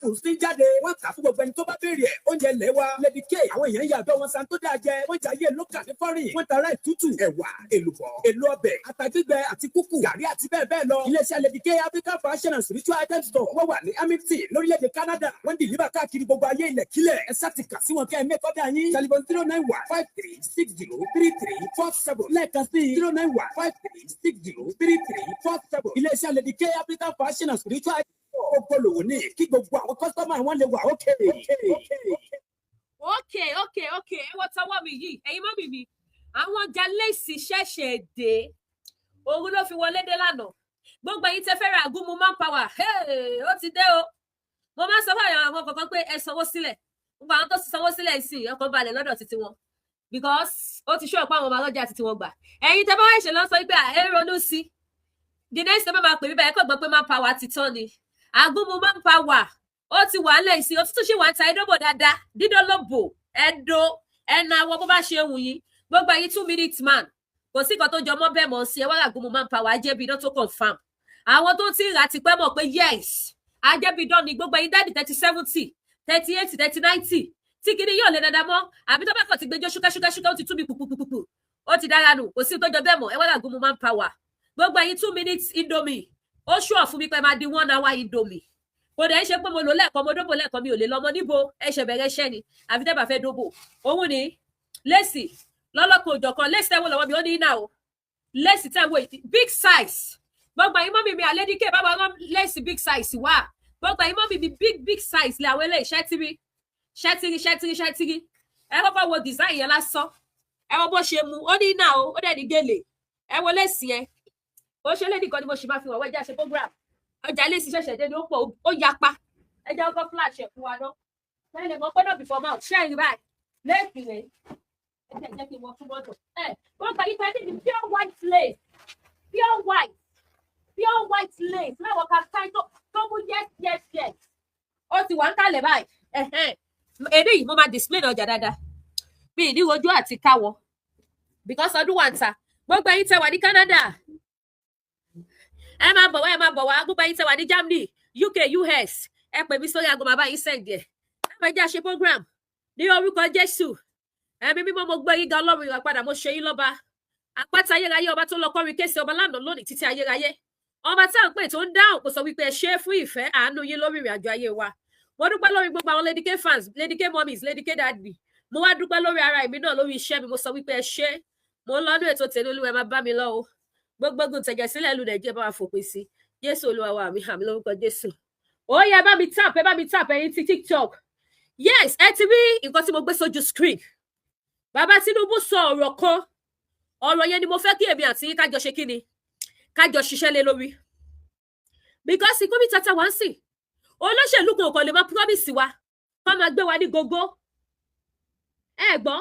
apples ti jáde wọ́n tà fún gbogbo ẹni tó bá béèrè ẹ̀ oúnjẹ ilẹ̀ wa Lady K àwọn èèyàn yà bẹ́ wọn san tó dáa jẹ wọ́n jayé lókà ní fọ́rìn wọ́n tara ìtútù ẹ̀wà èlùbọ́ èlò ọbẹ̀ ata gbígbẹ àti kúkú gàrí àti bẹ́ẹ̀ bẹ́ẹ̀ lọ iléeṣẹ́ Lady K African fashion and spiritual items store wọ́n wà ní Hamilton lórílẹ̀‐èdè Canada wọ́n dìlíbà káàkiri gbogbo ayé ilẹ̀ kílẹ̀ ẹ sá ti kà sí wọn kẹ́ ẹ mẹ́kọ́dá yín telephone 09153603347 lẹ́ẹ̀kan sí 09153603347 iléeṣẹ́ Lady K African fashion and spiritual items store ògbólówó ní kí gbogbo àwọn kọ́sítọ́mà wọn lè wà ókè. ẹ wọ́n tọwọ́ mi yìí ẹ̀yin mọ́mì mi àwọn ọjà léèsì ṣẹ̀ṣẹ̀ dé òun ló fi wọlé dé lánàá gbogbo ẹ̀yin tẹ́ fẹ́ ra àgúnmu manpower ó ti dé o mo máa ń sọ fún àwọn kankan pé ẹ sanwó sílẹ̀ gbogbo àwọn tó ti sanwó sílẹ̀ sí ọkàn balẹ̀ lọ́dọ̀ títí wọn because ó ti ṣọ́ ọ̀pọ̀ àwọn ọmọ ọlọ́jà títí wọn gbà ẹ̀yin tẹ́ bá wá ìṣẹ̀lẹ̀ sọ pé ẹ ronú sí the next time máa pè mí báyìí kò gbọ́ pé manpower ti tán ni àgúnmu manpower ó ti wà lẹ́yìn sí òtútù ṣì wà ń ta ẹdọ́bọ̀ dáadáa dídọ́lọ́bò ẹ̀dọ́ ẹ̀nà àwọn bó bá ṣe wù yín gbogbo ẹ̀yin 2 minutes man kò sí kan tó jọ mọ́ bẹ́ẹ̀ mọ́ sí ẹ wá àgúnmu manpower ajẹ́bi iná tó confam àwọn tó ti rà ti pẹ́ mọ̀ pé yes ajẹ́bidán ni gbogbo ẹ̀yin dáàdì 30-70 38 30-90 tí kìíní yóò lè dáadáa mọ́ àbí tó bá kàn ti gbẹjọ́ ṣúkẹ́ṣúkẹ́ṣúkẹ́ ó ti tú mi pùpùpùpù ó ti dára nù kò sí tó jọ bẹ́ẹ̀ mọ́ ẹ wá àgúnmu manpower gbogbo ẹ̀yin 2 minutes indomie ó ṣùọ̀ fún mi pé máa di 1 hour indomie kò dẹ̀ ń ṣe pé mo lò lẹ́ẹ̀kan mo dóbò lẹ́ẹ̀kan mi ò lè lọ́mọ níbo ẹ ṣe bẹ̀rẹ̀ iṣẹ́ ni àfi tẹ́ bá fẹ́ dóbò òun ni lẹ́sì lọ́lọ́kan òjọ̀kan lẹ́sì tẹ́wọ́ lọ́wọ́ mi ó ní iná o lẹ́sì tẹ́wọ́ big size gbogbo ẹ̀yin mọ́mì mi àlédíkè bá wọn lẹ́sì big size wà gbogbo ẹ̀yin mọ́mì mi big size lè àwọn eléyìí ṣẹ́tírí ẹ kọ́kọ́ wo design yẹn lásán ẹ wo bó ṣe mu ó ní iná o ó dẹ̀ ní gèlè ẹ wo lẹ́sì yẹn ó ṣe lé nìkan ni mo ṣì máa fi wọ̀wọ́ ẹja ṣe program ọjà lẹ́sì ṣẹ̀ṣẹ̀ dé ní ó pọ̀ ó yapa ẹja ọkọ̀ flash ẹ̀ fún wa náà lẹ́yìn lè mọ pé náà before mouth ṣẹ́ ìrìn báyìí lẹ́ẹ̀kì rẹ̀ ẹ jẹ́ kí n wọ fún mọ́tò wọ́n gbà yí pé ní pure white lace láwọn kan ká tó mú yes ó ti wà ń kalẹ̀ báyìí èdè yìí mo máa display ní ọjà dáadáa mi ní ojú àti káwọ because ọdún wà ń ta gbogbo ẹ̀yin tẹ́ wà ní Canada ẹ máa bọ̀ wá gbogbo ẹ̀yin tẹ́ wà ní Germany UK US ẹ pè mí sórí aago bàbá yìí send ẹ̀ láwọn ẹjẹ́ àṣẹ program ní orúkọ Jésù ẹ̀mí mímọ́ mo gbé yín ga Ọlọ́run ìwà padà mo ṣe yín lọ́ba àpáta ayérayé ọba tó lọ kọrin kése ọba lánàá lónìí títí ayérayé ọba tá à ń pè tó ń dáhùn kò sọ wípé ẹ ṣe é fún ìfẹ́ àánú yín lórí ìrìn àjò ayé wa mo dúpẹ́ lórí gbogbo àwọn Lady K fans Lady K mummies Lady K daddy mo wá dúpẹ́ lórí ara èmi náà lórí iṣẹ́ mi mo sọ wípé ẹ ṣe mo ń lọ́dún ètò tèmi Olúwa ẹ máa bá mi lọ o gbogbo ogun tẹ̀jẹ̀ sílẹ̀ ìlú Nàìjíríà bá wa fòpin sí Jésù Olúwa wa mi àmì lórúkọ Jésù ó yẹ ẹ bá mi tap ẹ̀yin ti TikTok yes ẹ ti rí nǹkan tí mo gbé sójú screen bàbá Tinubu sọ ọ̀rọ̀ kan ọ̀rọ̀ yẹn ni mo fẹ́ kí èmi àti yín kájọ ṣe kí ni kájọ ṣiṣẹ́ lé lórí because gómìnà tata wá ń sìn olóṣèlú kan lè máa promise wa kó máa gbé wa ní gógó ẹ gbọ́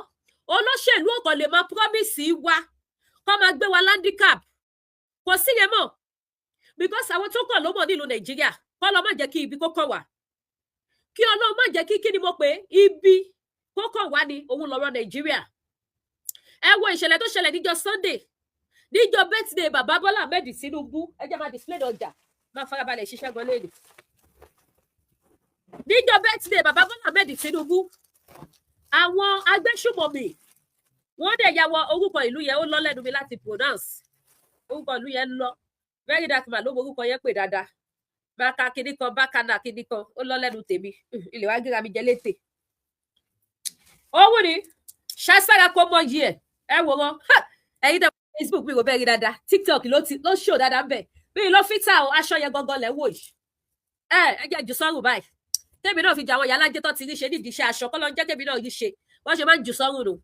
olóṣèlú kan lè máa promise wa kó máa gbé wa landicap kò sí yẹn mọ́ because àwọn tó kàn ló mọ̀ nílùú Nàìjíríà kọ́ lọ́ má jẹ́ kí ibi kó kàn wá kí Ọlọ́run má jẹ́ kí ni mo pè ibi kó kàn wá ní òun lọ́rọ̀ Nàìjíríà ẹ wo ìṣẹ̀lẹ̀ tó ṣẹlẹ̀ níjọ́ Sunday níjọ́ birthday bàbá Bọ́lá Ahmed Tinubu ẹ jẹ́ máa display ọjà máa farabalẹ̀ ṣiṣẹ́ gan lẹ́nu níjọ́ birthday bàbá Bọ́lá Ahmed Tinubu àwọn agbésùmọ̀mí wọ́n dẹ̀ ya wọ orúkọ ìlú yẹn ó lọ lẹ́nu mi láti pronounce orúkọ ìlú yẹn lọ very dark man ló mọ orúkọ yẹn pè dáadáa báka kíní kan bákanà kíní kan ó lọ lẹ́nu tèmi ilé wa gíra mi jẹ létè owó ni ṣáṣára kó mọ yìí ẹ wò wọn ẹ̀yin tẹ Facebook mi kò bẹ́ẹ̀ rí dáadáa TikTok ló ṣò dáadáa ń bẹ̀ bí ló fítà o aṣọ yẹn gangan lẹ̀ wò yìí ẹ jẹ́ jù sọ́rùn báyìí tèmi náà fi jà àwọn yàrá jẹ́ tó ti rí ṣe nídìí iṣẹ́ aṣọ kọ́ ló ń jẹ́ tèmi náà yìí ṣe wọ́n ṣe máa ń jù sọ́rùn nù.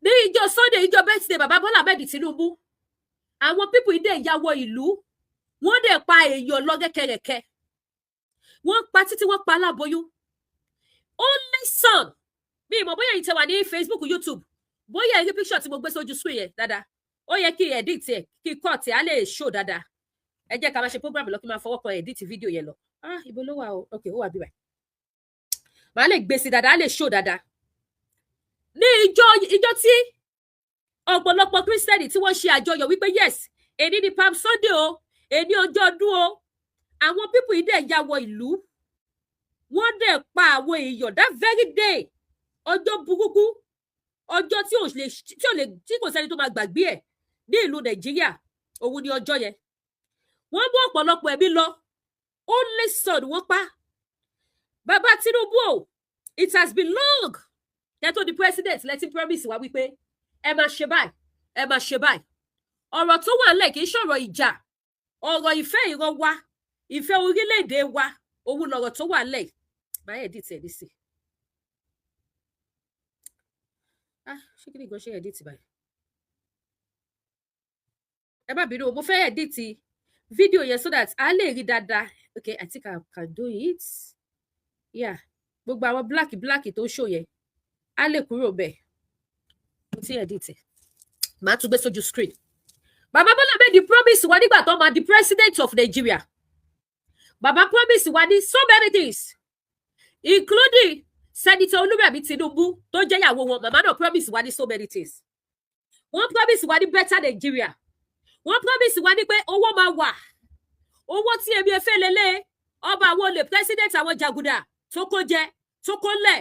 ní ìjọ Sunday ìjọ birthday bàbá Bọ́lá Ahmed Tinubu àwọn pípù ìdè ìyàwó ìlú wọ́n dẹ̀ pa èèyàn lọ gẹ́kẹ̀rẹ̀kẹ́ wọ́n pa títí wọ́n pa aláboyún only son bí ìmọ̀ bóyá ìtẹ̀ wà ní Facebook YouTube bóyá ẹ̀rí picture tí mo gbé sójú screen yẹn dáadáa ó yẹ kí edit ẹ̀ kí cut ẹ̀ á lè show dáadáa ẹ jẹ́ ká máa ṣe program lọ kí n máa fọwọ́ kan edit fídíò yẹn lọ ibo ló wà o ok ó wà bí báyìí màá lè gbé sí dáadáa á lè show dáadáa ní ìjọ tí ọ̀pọ̀lọpọ̀ Kristẹni tí wọ́n ṣe àjọyọ̀ wípé yes èní ni Palm Sunday o èní ọjọ́ ọdún o àwọn people yìí dẹ̀ ya wọ ìlú wọ́n dẹ̀ pa àwọn èèyàn that very day ọjọ́ burúkú ọjọ́ tí kò sẹ́ni tó máa gbàgbé ẹ̀ ní ìlú Nàìjíríà òun ni ọjọ́ yẹn wọ́n mú ọ̀pọ̀lọpọ̀ ẹ̀mí lọ only son wọ́n pa bàbá Tinubu o it has been long kẹ́tó di president letting promise wa wípé ẹ máa ṣe báyìí ẹ máa ṣe báyìí ọ̀rọ̀ tó wà nílẹ̀ kì í ṣọ̀rọ̀ ìjà ọ̀rọ̀ ìfẹ́ ìran wa ìfẹ́ orílẹ̀-èdè wa òun lọ̀rọ̀ tó wà nílẹ̀ máa edit ẹ̀ nísì ṣé kí ni gan ṣe edit báyìí ẹ má bínú mo fẹ́ edit fídíò yẹn so that a lè rí dáadáa okay I think I can do it yeah gbogbo àwọn black tó show yẹn a lè kúrò bẹ́ẹ̀ mo ti edit ẹ̀ màá tún gbé sójú screen bàbá Bọ́lá made the promise wa nígbà tó máa di president of Nigeria bàbá promise wa ní so many things including Senator Olúrẹ̀mí Tinubu tó jẹ́ ìyàwó wọn màmá náà promise wa ní so many things wọ́n promise wa ní better Nigeria wọ́n promise wa ní pé owó máa wà owó tí ebi efe lélẹ̀ ọba àwọn olè president àwọn jàgùdà tó kó jẹ tó kó lẹ̀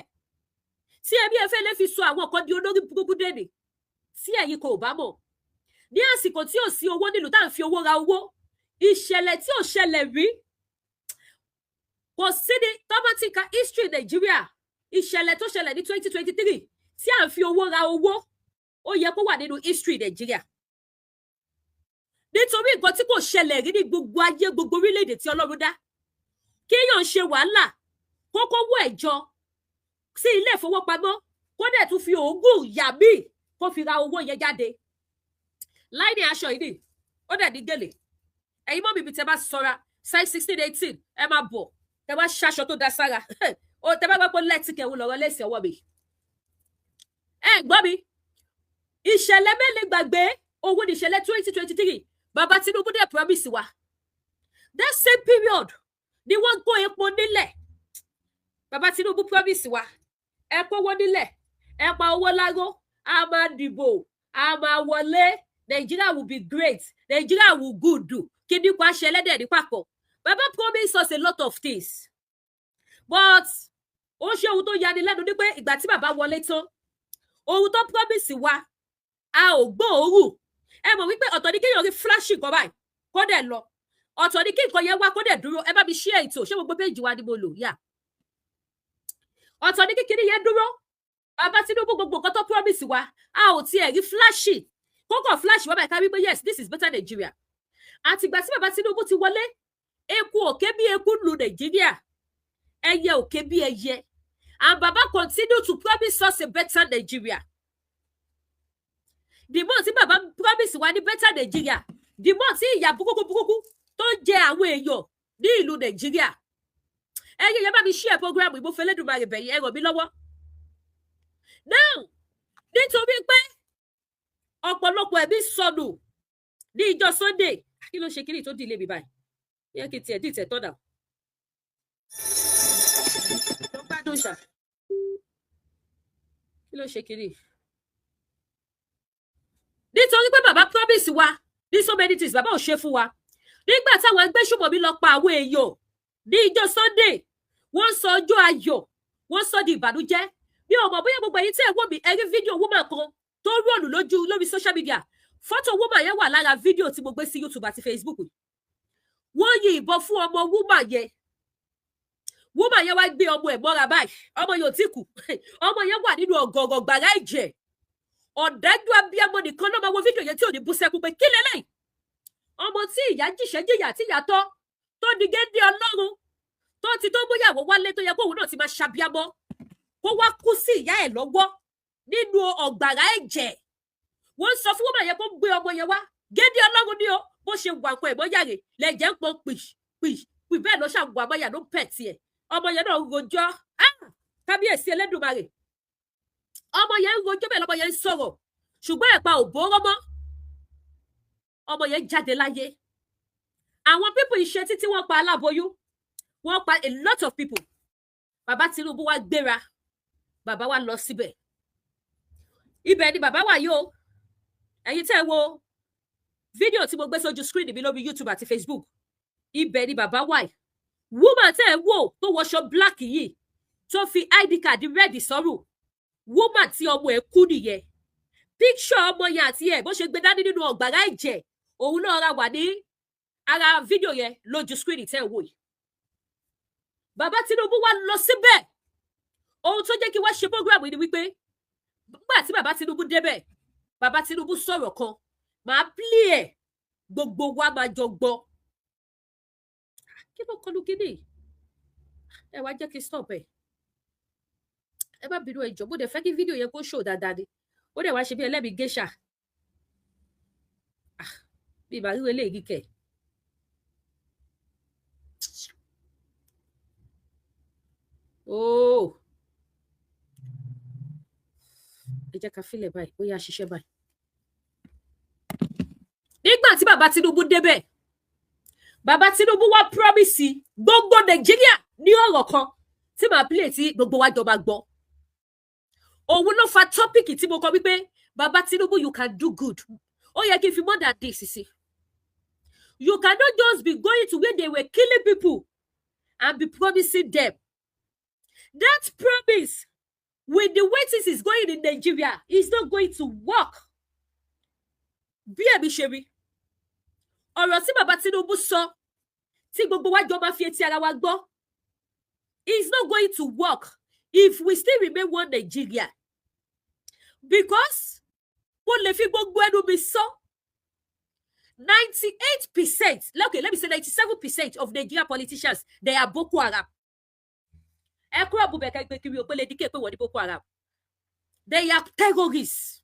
tí ebi efe lè fi sọ àwọn kan di olórí burúkú dènì tí ẹ̀yin kò bá mọ̀ ní àsìkò tí ò sí owó nílùú tá à ń fi owó ra owó ìṣẹ̀lẹ̀ tí ò ṣẹlẹ̀ rí kò sí ní tọ́mọ́tìkà history Nàìjíríà ìṣẹ̀lẹ̀ tó ṣẹlẹ̀ ní 2023 tí à ń fi owó ra owó ó yẹ kó wà nínú history Nàìjíríà nítorí nǹkan tí kò ṣẹlẹ̀ rí ní gbogbo ayé gbogbo orílẹ̀-èdè tí Ọlọ́run dá kéèyàn ṣe wàhálà kókó wọ ẹ̀jọ sí ilé ìfowópamọ́ kó dẹ̀ tún fi oògùn yàmí kó fi ra owó yẹn jáde láì ní aṣọ ìdí ó dẹ̀ ní gèlè ẹ̀yin mọ́ mi bí tẹ bá sọ́ra size 16-18 ẹ máa bọ̀ tẹ bá ṣaṣọ tó da sára ó tẹ bá gbọ́ pé lẹ́tìkẹ̀ ń lọ́rọ́ lẹ́sìn ọwọ́ mi ẹ gbọ́ mi ìṣẹ̀lẹ̀ mélòó gbàgbé owó ní ìṣẹ̀lẹ̀ 2023 bàbá Tinubu dẹ̀ promise wa that same period ni wọ́n kó epo nílẹ̀ bàbá Tinubu promise wa ẹ kówó nílẹ̀ ẹ pa owó lágó a máa dìbò a máa wọlé Nigeria will be great Nigeria will good kí ni kò ṣe ẹlẹ́dẹ̀ ní papọ̀ bàbá promise us a lot of things but ó ṣe ohun tó yani lẹ́nu ní pé ìgbà tí bàbá wọlé tán ohun tó promise wa a ò gbóòórùn ẹ mọ̀ wípé ọ̀tọ̀ ní kéèyàn rí flashing kan báyìí kó dẹ̀ lọ ọ̀tọ̀ ní kí nǹkan yẹn wá kó dẹ̀ dúró ẹ bá mi share ètò ṣé gbogbo péjì wa ni mo lò yà ọ̀tọ̀ ní kíkiri yẹn dúró bàbá Tinubu gbogbo nǹkan tó promise wa a ò tiẹ̀ rí flashing kókò flash wọ́n báyìí ká wípé yes this is better Nigeria àtìgbà tí bàbá Tinubu ti wọlé eku òkè bí eku lu Nàìjíríà ẹyẹ òkè bí ẹyẹ and baba continue to promise us a better Nigeria the more tí bàbá promise wa ní better Nigeria the more tí ìyà burúkú tó jẹ àwọn èèyàn ní ìlú Nàìjíríà ẹ̀yin yẹn bá mi share program ìbò fẹlẹ́dùmarè bẹ̀yìn ẹ ràn mí lọ́wọ́ now nítorí pé ọ̀pọ̀lọpọ̀ ẹ̀mí sọnù ní ìjọ Sunday kí ló ṣe kiri tó dìlé mi báyìí yẹ kí tiẹ̀ dìtẹ̀ tọ́nà ló gbádùn ṣá kí ló ṣe kiri nítorí pé bàbá promise wa ní so many things bàbá ò ṣe fún wa nígbà táwọn ẹgbẹ́ ṣùgbọ́n mi lọ pa àwọn èèyàn ní ìjọ Sunday wọ́n sọ ọjọ́ ayọ̀ wọ́n sọ di ìbànújẹ́ bí ọmọ bóyá gbogbo ẹ̀yin tí ẹ wò mí ẹ rí fídíò woman kan tó rọ̀lù lórí social media fọ́tò woman yẹn wà lára fídíò tí mo gbé sí YouTube àti Facebook wọ́n yin ìbọn fún ọmọ woman yẹn wá gbé ọmọ ẹ̀ mọ́ra báyìí ọmọ yóò tí kù ọmọ yẹn wà nínú ọ̀gọ̀ọ̀gọ̀ gbàrà ẹ̀jẹ̀ ọ̀dájú abiyamọ nìkan náà máa wo fídíò yẹn tí ò ní bú sẹ́kù pé kí lélẹ́yìn ọmọ tí ìyá jìṣẹ́ jìyà tí ìyá tọ́ tó di gédé Ọlọ́run tó ti tó bóyàwó wálé tó yẹ kóun náà ti máa ṣàbíamọ kó wá kú sí ìyá ẹ̀ lọ́wọ́ nínú ọ̀gbàrà ẹ̀jẹ̀ wọ́n sọ fún wọn yẹn kó gbé ọmọ yẹn wá gédé Ọlọ́run ní o bó ṣe wà pọ̀ ẹ̀mọ́ yàrá lẹ́jẹ̀ ń pọ̀ pì bẹ́ẹ̀ lọ ṣàwọ̀ àmọ́yà ló pẹ̀ tiẹ̀ ọmọ yẹn náà rojọ́ kábíyèsí Elédùmarè ọmọ yẹn ń rojọ́ bẹ́ẹ̀ lọ́mọ yẹn ń sọ̀rọ̀ ṣùgbọ́n ẹ̀pa ò bóró mọ́ ọmọ yẹn jáde láyé àwọn pípọ̀ iṣẹ́ títí wọ́n pa aláboyún wọ́n pa a lot of people bàbá Tinubu wá gbéra bàbá wa lọ síbẹ̀ ibẹ̀ ni bàbá wà yóò ẹ̀yin tẹ́ wo fídíò tí mo gbé sójú screen mi lórí YouTube àti Facebook ibẹ̀ ni bàbá wà yìí. Woman tẹ́ ẹ wò tó wọṣọ black yìí tó fi ID card red sọ́rùn, woman tí ọmọ ẹ̀ kú nìyẹn. Picture ọmọ yẹn àti ẹ̀ bó ṣe gbé dání nínú ọ̀gbàrá ẹ̀jẹ̀, òun náà ra wà ní ara fídíò yẹn lójú screen tẹ́ ẹ wò yìí. Bàbá Tinubu wá lọ síbẹ̀. Ohun tó jẹ́ kí wá ṣe program yìí ni wípé nígbà tí bàbá Tinubu débẹ̀, bàbá Tinubu sọ̀rọ̀ kan, màá play ẹ̀, gbogbo wa máa jọ gbọ́. Kí ló kọlu kíní? Ẹ wá jẹ́ kí stop ẹ̀. Ẹ má bínú ẹjọ́, mo dẹ̀ fẹ́ kí fídíò yẹn kó show dáadáa ni. Ó dẹ̀ wá ṣe bí ẹlẹ́mìí géṣà. Bí ìbá ríro eléyìí kẹ̀. Oh. Ẹ jẹ́ ká fílẹ̀ báyìí, ó yá ṣiṣẹ́ báyìí. Nígbà tí bàbá Tinubu débẹ̀, bàbá Tinubu wá promise gbogbo Nàìjíríà ní ọ̀rọ̀ kan tí màá play tí gbogbo wa jọba gbọ́. Òun ló fa tọ́pìkì tí mo kọ wípé bàbá Tinubu, you can do good. Ó yẹ kí n fi more than this sí. You cannot just be going to where they were killing people and be promising them. That promise, with the way this is going in Nigeria, is not going to work. Bí ẹ̀mí ṣe rí. Ọ̀rọ̀ tí bàbá Tinubu sọ, tí gbogbo wa jọ máa fi etí ara wa gbọ́, is not going to work if we still remain one Nigeria. Because mo lè fi gbogbo ẹnu mi sọ, 98%, okay, let me say 97% of Nigerian politicians, they are Boko Haram. Ẹ kúrò bú bẹ̀kẹ́ gbé kiri òpó lè díkè pé wọ́n ní Boko Haram. They are terrorists.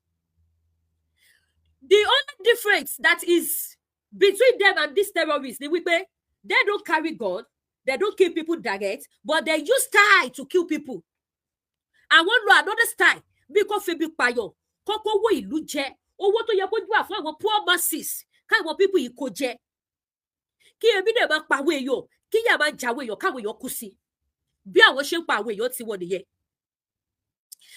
The only difference that is between them and these terrorists, they don't carry gun, they don't kill people direct, but they use style to kill people. And one law, another style, because febi payo, koko wo ìlú jẹ, owó tó yẹ kó wà fún àwọn poor masses, káwọn people yìí kó jẹ. Kí ebi dẹ̀ máa pàwé èèyàn, kí yà máa jàwé èèyàn, káwọn èèyàn kú sí. Bí àwọn ṣe ń pa àwọn èèyàn tí wọ́n nìyẹn.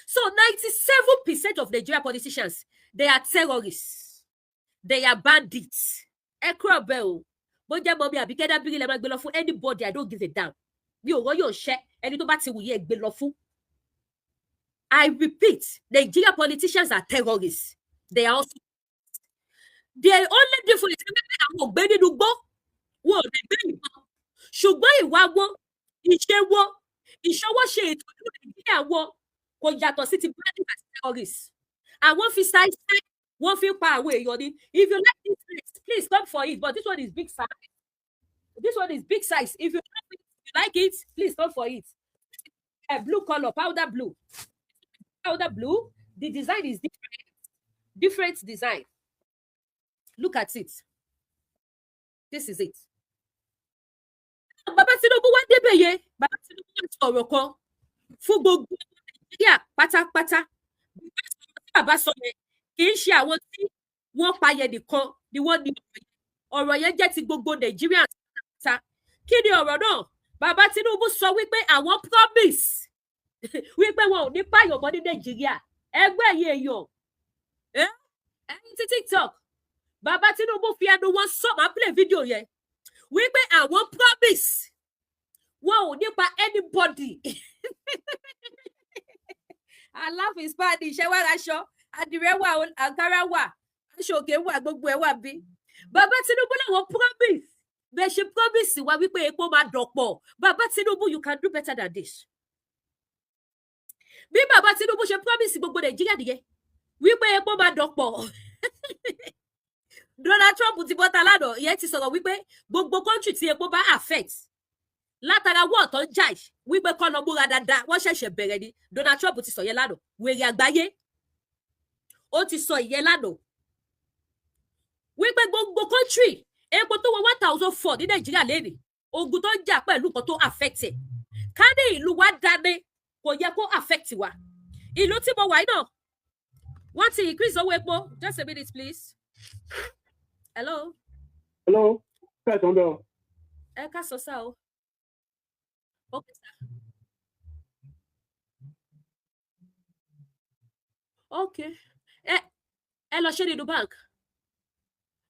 So 97% of Nigerian politicians, they are terrorists. They are bandits. Ẹ kúrò bẹ́ẹ̀ o. Bó jẹ́ mọ́ mi àbí kẹ́dá bírí lẹ́ máa gbé lọ fún anybody, I don't give a damn. Mi ò rọ́ yóò ṣẹ́ ẹni tó bá ti wù yẹ gbé lọ fún. I repeat, Nigerian politicians are terrorists. They are also. The only difference is that àwọn ògbé nínú gbó, wọn ò lè gbé ìbọn. Ṣùgbọ́n ìwà wọn, ìṣe wọn, ìṣọwọ́ ṣe ètò ìlú Nàìjíríà wọn kò yàtọ̀ sí ti bandits and terrorists. Àwọn fi ṣáìṣáì, wọ́n fi pa àwọn èèyàn ni. If you like this place, please come for it. But this one is big size. This one is big size. If you like it, please come for it. Blue color, powder blue. Powder blue. The design is different. Different design. Look at it. This is it. Bàbá Tinubu wá débẹ̀ yẹn. Bàbá Tinubu wá sọ̀rọ̀ kan fún gbogbo Nàìjíríà pátápátá. Bàbá sọ yẹn kì í ṣe àwọn tí wọ́n pa yẹn nìkan ni wọ́n ní ọ̀rọ̀ yẹn jẹ́ ti gbogbo Nàìjíríà ta. Kí ni ọ̀rọ̀ náà? Bàbá Tinubu sọ wípé àwọn promise wípé wọn ò ní pààyàn mọ́ ní Nàìjíríà. Ẹgbẹ́ yìí èèyàn. Ẹ̀yin tí TikTok. Bàbá Tinubu fi ẹnu wọn sọ, máa play video yẹn. Wípé àwọn promise wọn ò ní pa anybody. I laugh in Spanish. Ẹ wá raṣọ, àdìrẹ wà, àǹkárá wà, aṣọ òkè wà, gbogbo ẹ̀ wà bí. Bàbá Tinubu làwọn promise. Bẹ́ẹ̀ ṣe promise wa wípé epo máa dọ̀pọ̀. Bàbá Tinubu, you can do better than this. Bí bàbá Tinubu ṣe promise gbogbo Nàìjíríà nìyẹn wípé epo máa dọ̀pọ̀. Donald Trump ti bọ́ta lánàá, ìyẹn ti sọ̀rọ̀ wípé gbogbo country tí epo bá affect látara wọ́n tó ń jà wípé kọ́ lọ múra dáadáa, wọ́n ṣẹ̀ṣẹ̀ bẹ̀rẹ̀ ni. Donald Trump ti sọ yẹn lánàá, wèrè àgbáyé. Ó ti sọ ìyẹn lánàá wípé gbogbo country epo tó wọ 1,004 ní Nàìjíríà lẹ́nìí, ogun tó ń jà pẹ̀lú nǹkan tó affect ẹ̀. Ká ní ìlú wa dání, kò yẹ kó affect wa. Ìlú tí mo wà yìí náà, wọ́n ti increase owó epo. Just a minute, please. Hello. Hello. Ẹ ká sọ sá o. Okay, sir. Okay. Ẹ lọ ṣe nínú bank.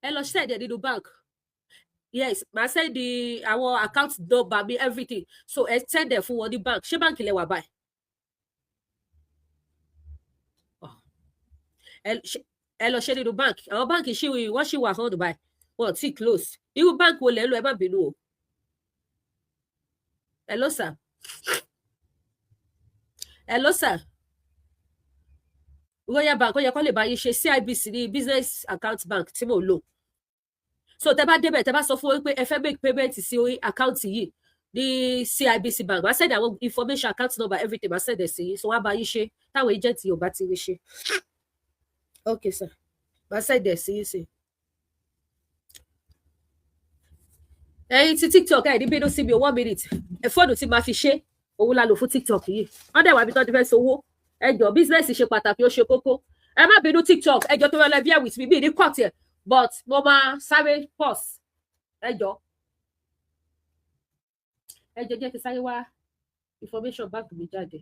Ẹ lọ ṣe ẹ̀dẹ̀ nínú bank. yes màá send our account number mi everything so ẹ send ẹ fún wọn ní bank ṣé báǹkì lẹ wà báyìí ẹ lọ ṣe nínú bank àwọn báǹkì ṣì wọ́n ṣì wà fún Dubai wọn ti close irú bank wo lẹ ń lọ ẹ má bínú o hello sir Royal Bank ó yẹ kó lè bá yín ṣe CIBC ní business account bank tí mo lò so tẹ bá débẹ̀ tẹ bá sọ fún wọn pé ẹ fẹ́ make payment sí orí account yìí ní CIBC bank máa send àwọn information account number everything máa send ẹ sí yín so wọ́n á bá yín ṣe táwọn agent yóò bá ti rí ṣe okay sir máa send ẹ sí yín sí. ẹ̀yin ti TikTok ẹ ní bínú sí mi 1 minute ẹ fóònù tí máa fi ṣe òun la lò fún TikTok yìí wọ́n dẹ̀ wá bí tó ti fẹ́ sowó ẹjọ́ business ṣe pàtàkì ó ṣe kókó ẹ má bínú TikTok ẹjọ́ tó rẹlẹ bear with me bí ní cut ẹ but mo máa sáré pause ẹjọ́ jẹ́ kí sáré wá information bank mi jáde.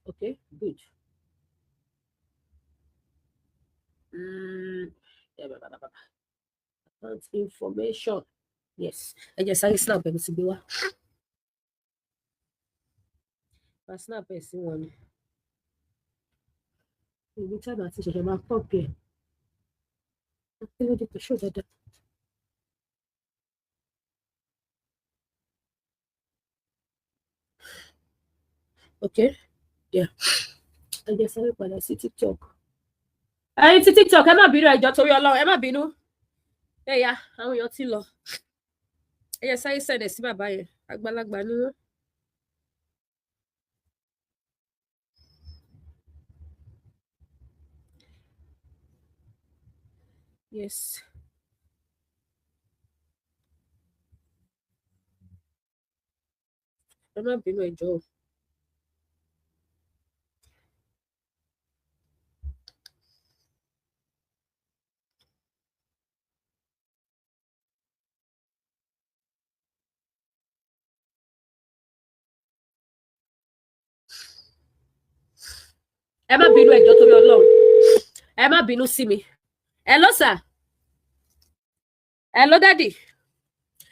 Okay, good. Account information. Yes. I just say snap ẹ ti gbé wá. Ba snap ẹ sí wọn ni. Ibi tí a bá ti ṣẹ̀ṣẹ̀ máa pọ̀ pẹ̀. Kí ló dé tó ṣó dáadáa? Okay. Yeah. I just say padà sí TikTok. Ẹ̀yin tí TikTok ẹ má bínú ẹjọ́ torí Ọlọ́run ẹ má bínú. Ẹ̀yà àwọn èèyàn ti lọ. Ẹ̀yẹ sáyé sẹ̀dẹ̀ sí bàbá yẹn àgbàlagbà ni wọ́n. Yes. Ẹ má bínú ẹjọ́ o. Ẹ má bínú ẹjọ́ torí Ọlọ́run ẹ má bínú sí mi. Hello sir. Hello daddy.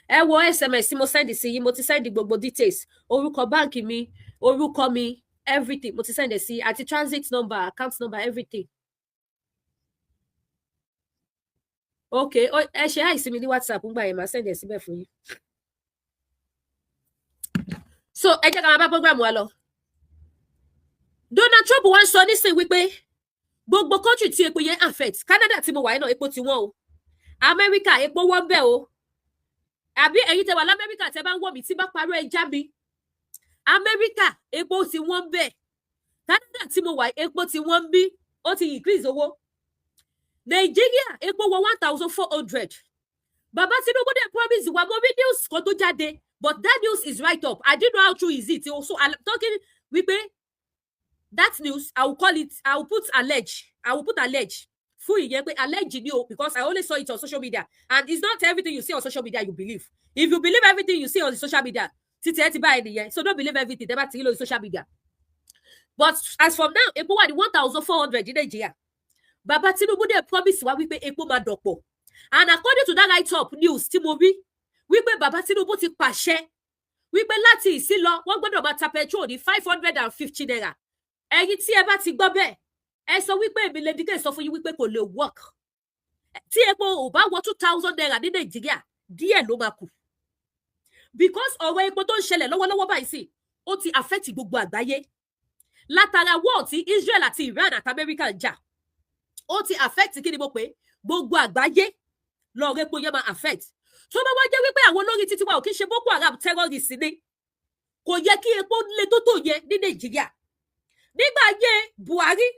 Ẹ wo SMS mo send sí yín mo ti send gbogbo details orúkọ báǹkì mi orúkọ mi everything mo ti send sí àti transit number account number everything. Okay ẹ ṣe àìsí mi ní WhatsApp ń gbà yẹn máa send ẹ síbẹ̀ fún yín. So ẹ jẹ́ ká máa bá program wa lọ. Donald Trump wá ń sọ nísìn wípé gbogbo country tí epo yẹn affect Canada tí mo wà náà epo ti wọ́n o America epo wọ́n bẹ̀ o àbí ẹ̀yin tẹ́ wà l'Amẹ́ríkà tẹ́ bá ń wọ̀ mí tí bá parọ́ ẹja mi America epo ti wọ́n bẹ̀ Canada tí mo wà epo ti wọ́n bí ó ti increase owó Nigeria epo wọ 1,400 bàbá Tinubu dẹ̀ promise wa mo rí news kan tó jáde but that news is right up I didn't know how true is it so I'm talking wípé that news I will put allege fún ìyẹn pé allege ni o because I only saw it on social media and it's not everything you see on social media you believe if you believe everything you see on the social media títí ẹ ti bá ẹnìyẹn so don't believe everything tẹ́ bá ti rí lórí social media but as from now epo wà ní 1,400 ní Nàìjíríà bàbá Tinubu dẹ̀ promise wa wípé epo máa dọ̀pọ̀ and according to that light up news tí mo rí wípé bàbá Tinubu ti pàṣẹ wípé láti ìsín lọ wọ́n gbọ́dọ̀ máa ta petrol ní 550 naira ẹ̀yin tí ẹ bá ti gbọ́ bẹ́ẹ̀ ẹ sọ wípé èmi lè dìgẹ́ sọ fún yín wípé kò lè work tí epo ò bá wọ 2,000 naira ní Nàìjíríà díẹ̀ ló máa kù because ọ̀rọ̀ epo tó ń ṣẹlẹ̀ lọ́wọ́lọ́wọ́ báyìí sí ó ti affect gbogbo àgbáyé látara war tí Israel àti Iran àti America ń jà ó ti affect kí ni mo pè gbogbo àgbáyé lọ́rọ̀ epo yẹn máa affect tó bá wá jẹ́ wípé àwọn olórí títí wa ò kí ń ṣe Boko Haram terrorist ni kò yẹ kí epo le tó yẹ ní Nàìjíríà nígbà ayé Buhari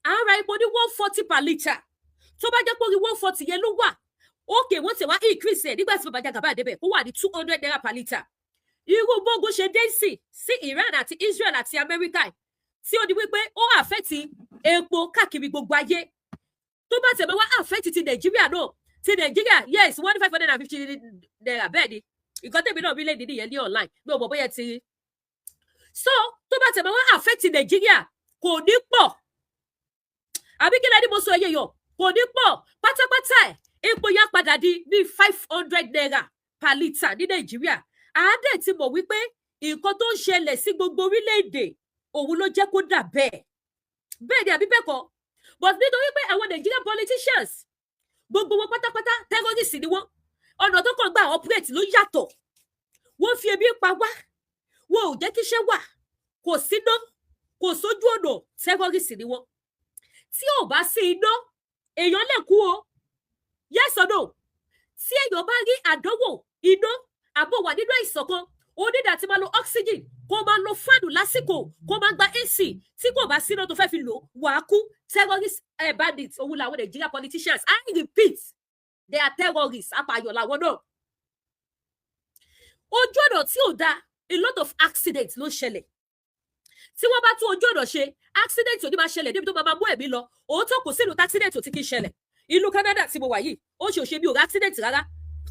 à ń ra epo ní 140 per litre tó bá jẹ́ pé orí 140 yẹn ló wà òkè wọ́n ti wá increase ẹ̀ nígbà tí bàbá Jagaba débẹ̀ kó wà ní 200 naira per litre irú bógun ṣe dé sí Iran àti Israel àti America tí ó di wípé ó affect epo káàkiri gbogbo ayé tó bá tẹ̀mẹ́ wá affect ti Nàìjíríà náà ti Nàìjíríà yes 1,550 naira bẹ́ẹ̀ ni nǹkan tèmi náà rí lè dídì yẹn ní online mi ò mọ̀ bóyá ti rí so tó bá tẹ̀ mọ́ wọ́n affect Nàìjíríà kò ní pọ̀ àbí kí lẹ́ni mo sọ iye yọ kò ní pọ̀ pátápátá ẹ̀ epo yá padà di bí 500 naira per litre ní Nàìjíríà àádẹ́ ti mọ̀ wípé nǹkan tó ń ṣẹlẹ̀ sí gbogbo orílẹ̀-èdè òun ló jẹ́ kó dà bẹ́ẹ̀ ni àbí bẹ́ẹ̀ kọ́ but nítorí pé àwọn Nigerian politicians gbogbo wọn pátápátá terrorist ni wọ́n ọ̀nà tó kàn gbà operate ló yàtọ̀ wọ́n fi ebi pa wá wọn ò jẹ́ kí iṣẹ́ wà kò síná kò sójú ọ̀nà terrorist ni wọ́n tí ò bá sí iná èèyàn lè kú o yes or no tí èèyàn bá rí àdánwò iná àbò wà nínú àìsàn kan ó nígbà tí máa lo oxygen kó máa lo fáànù lásìkò kó máa gba AC tí kò bá síná tó fẹ́ fi lò wàá kú terrorist bandits òun làwọn Nigerian politicians I repeat they are terrorists apààyàn làwọn náà ojú ọ̀nà tí ò dáa a lot of accidents ló ṣẹlẹ̀ tí wọ́n bá tún ojú ọ̀nà ṣe accident ò ní máa ṣẹlẹ̀ débi tó máa mú ẹ̀mí lọ òótọ́ kò sínú accident ò ti kí ń ṣẹlẹ̀ ìlú Canada tí mo wà yìí ó ṣe òṣèbí ò accident rárá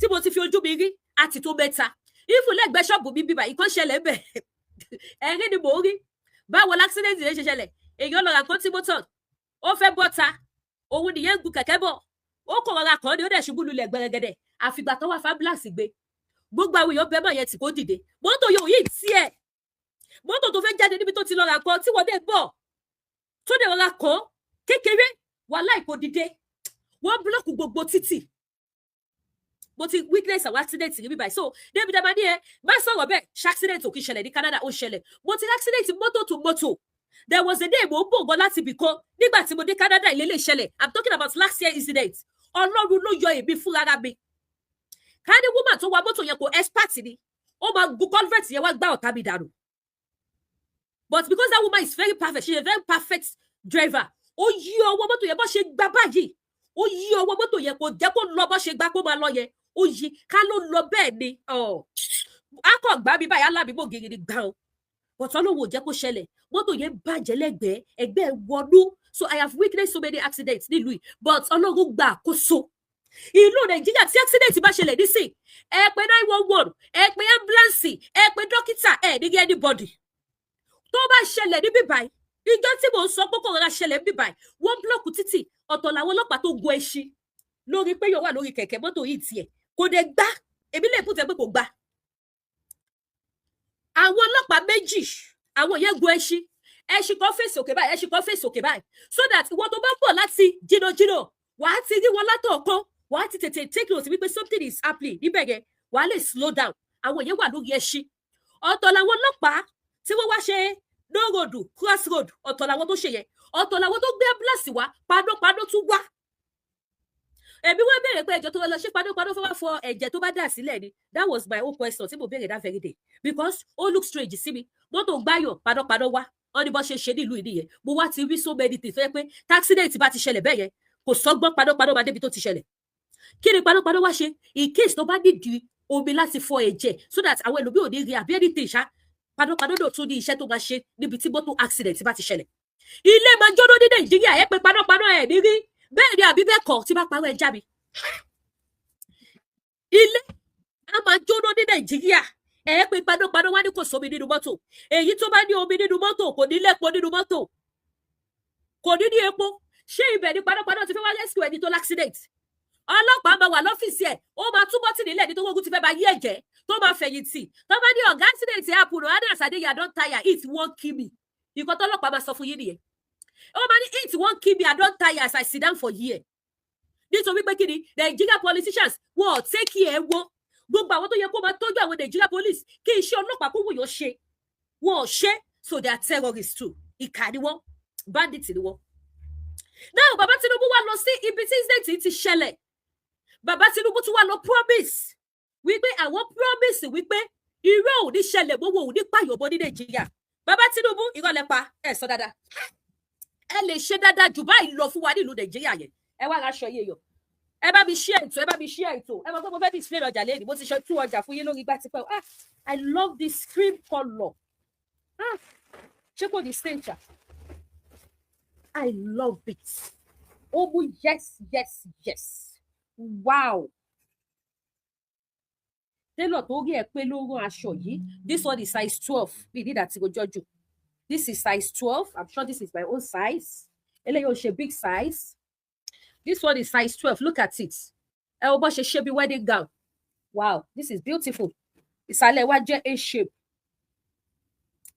tí mo ti fi ojú mi rí àti tó mẹ́ta ìfún lẹ́gbẹ̀ẹ́ ṣọ́ọ̀bù mi bíbá ìkan ṣẹlẹ̀ ń bẹ̀ ẹ̀rín ni mò ń rí báwo l'accident yẹn ṣe ṣẹlẹ̀ èèyàn lọ ra kan tí mo tàn ó fẹ́ bọ́ta òun nìyẹn ń gun kẹ̀kẹ́ bọ̀ ó kọ̀ rọra kan ni ó dẹ̀ ṣubú lulẹ̀ gbẹrẹgẹdẹ àfìgbà tó wà fábílàsì gbé gbogbo àwọn èèyàn bẹ́ẹ̀ mọ̀ yẹn tí kò dìde mọ́tò yóò yí tiẹ̀ mọ́tò tó fẹ́ jáde níbi tó ti lọ ra kan tí wọ́n dẹ̀ bọ̀ tó dẹ̀ rọra kan kékeré wàhálà ìkò dìde wọ́n búlọ́ọ̀kù gbogbo títì mo ti witness àwọn accident rí bíbáyìí so david amadi ẹ má sọ̀rọ̀ bẹ́ẹ̀ ṣe accident ò kí ṣẹlẹ̀ ní Canada ó ṣẹlẹ̀ mo ti accident mọ́tò to mọ́tò there was a day mo ń bò gan láti ibì kan nígbà tí mo dé Canada ilé lè ṣẹlẹ̀ I'm talking about last year incident Ọlọ́run ló yọ èmi fúnra mi ká ní woman tó wa mọ́tò yẹn kò expert ni ó máa gun convert yẹn wá gbá ọ̀tá mi dànù but because that woman is very perfect she is a very perfect driver ó yí ọwọ́ mọ́tò yẹn bó ṣe gbá báyìí ó yí ọwọ́ mọ́tò yẹn kò jẹ́ kó lọ bó ṣe gbá kó máa lọ yẹn ó yí ká ló lọ bẹ́ẹ̀ ni akọ gbá mi báyìí alábìbò gírí gbá o bọ̀tọ́ ló wò jẹ́ kó ṣẹlẹ̀ mọ́tò yẹn bàjẹ́ lẹ́gbẹ̀ẹ́ ẹgbẹ́ wọnú so I have witnessed so many accidents nílùú yìí but Ọlọ́run gbà àkóso ìlú Nàìjíríà tí accident bá ṣẹlẹ̀ nísìn ẹ pè 911 ẹ pè ambulance ẹ pè dókítà ẹ ní anybody tó bá ṣẹlẹ̀ ní bíbáyìí ìjọ tí mò ń sọ pé kò rọra ṣẹlẹ̀ ní bíbáyìí wọ́n blọọkù títì ọ̀tọ̀ làwọn ọlọ́pàá tó gun ẹṣin lórí pé yóò wà lórí kẹ̀kẹ́ mọ́tò yìí tiẹ̀ kò dé gbá èmi lè pùtẹ́ pé kò gbá àwọn ọlọ́pàá méjì àwọn yẹn gun ẹṣin kan fèsì òkè báyìí ẹṣin kan fèsì òkè báyìí so that ìwọ tó bá bọ̀ láti jìnnàjìnnà wàá ti rí wọn látọ̀ọ̀kan wàá ti tètè take note wípé something is happening níbẹ̀ yẹn wàá lè slow down àwọn yẹn wà lórí ẹṣin ọ̀tọ̀ làwọn ọlọ́pàá tí wọ́n wá ṣe no road cross road ọ̀tọ̀ làwọn tó ṣe yẹn ọ̀tọ̀ làwọn tó gbé ambulance wá padó tún wá ẹbí wọn béèrè pé ẹjọ́ tó lọ ṣe padó fẹ́ wá fọ ẹ̀jẹ̀ tó bá dà sílẹ̀ ni that was my own question tí mo béèrè that very day because ó look strange sí mi mọ́tò gbáyọ̀ padó wá wọn ni bọ́ ṣe nílùú ìdí yẹn mo wá ti rí so many things fẹ́ pé accident bá ti ṣẹlẹ̀ bẹ́ẹ̀ yẹn kò sọ́gbọ́n padó máa débi tó ti ṣẹlẹ̀ kí ni padó wá ṣe in case tó bá nídìí omi láti fọ ẹ̀jẹ̀ so that àwọn ẹlòmíì ò ní rí àbí anything ṣá padó náà tún ní iṣẹ́ tó máa ṣe níbi tí mọ́tò accident bá ti ṣẹlẹ̀ ilé máa jóná ní Nàìjíríà ẹ pé padó ẹ̀ ní rí bẹ́ẹ̀ ni àbí bẹ́ẹ̀ kọ́ tí bá parọ́ ẹ já mi ilé a máa jóná ní Nàìjíríà ẹ pé padó wá ní kò sómi nínú mọ́tò èyí tó bá ní omi nínú mọ́tò kò ní lẹ́pọ̀ nínú mọ́tò kò ní epo ṣé ibẹ̀ ni padó ti fẹ́ wá rescue ẹni tó l'accident ọlọ́pàá máa wà lọ́fíìsì ẹ̀ ó máa túbọ̀ tì nílẹ̀ ní tó gbógun ti fẹ́ bá yí ẹ̀jẹ̀ tó máa fẹ̀yìntì tó bá ní ọ̀gá accident happen others adeya don tire it won't kill me nǹkan tó ọlọ́pàá máa sọ fún yín nìyẹn ó máa ní it won't kill me I don tire as I sit down for here nítorí pé kí ni Nigeria politicians wọn ò tẹ́kì ẹ̀ wọ́n gbogbo àwọn tó yẹ kó máa tọ́jú àwọn Nigeria police kí iṣẹ́ ọlọ́pàá kó wòyàn ṣe wọn ò ṣe so they are terrorists too ìkà ni wọ́n bandits ni wọ́n. náà bàbá Tinubu wá lọ sí ibi tí incident ti ṣẹlẹ̀ bàbá Tinubu tún wá lọ promise wípé àwọn promise wípé irọ́ ò ní ṣẹlẹ̀ gbogbo ò ní pààyàn ní Nàìjíríà bàbá Tinubu ìrọ̀lẹ́ pa ẹ̀ sọ dáadáa ẹ lè ṣe dáadáa jù báyìí lọ fún wa nílùú Nàìjíríà yẹn ẹ wá aṣọ yìí yọ ẹ bá mi share ètò ẹ mọ̀ pé mo fẹ́ display ọjà lẹ́yìn mo ti ṣe tú ọjà fún yín lórí igbá tipẹ́ I love this cream colour ṣé kò ní stench I love it ó mú yes Wow. Tailor tó rí ẹ pé ló rán aṣọ yìí. This one is size 12. We did that to go judge you. This is size 12. I'm sure this is my own size. Eléyìí ò ṣe big size. This one is size 12. Look at it. Ẹ wo bó ṣe ṣe bí wedding gown. Wow, this is beautiful. Ìsàlẹ̀ wa jẹ́ A shape.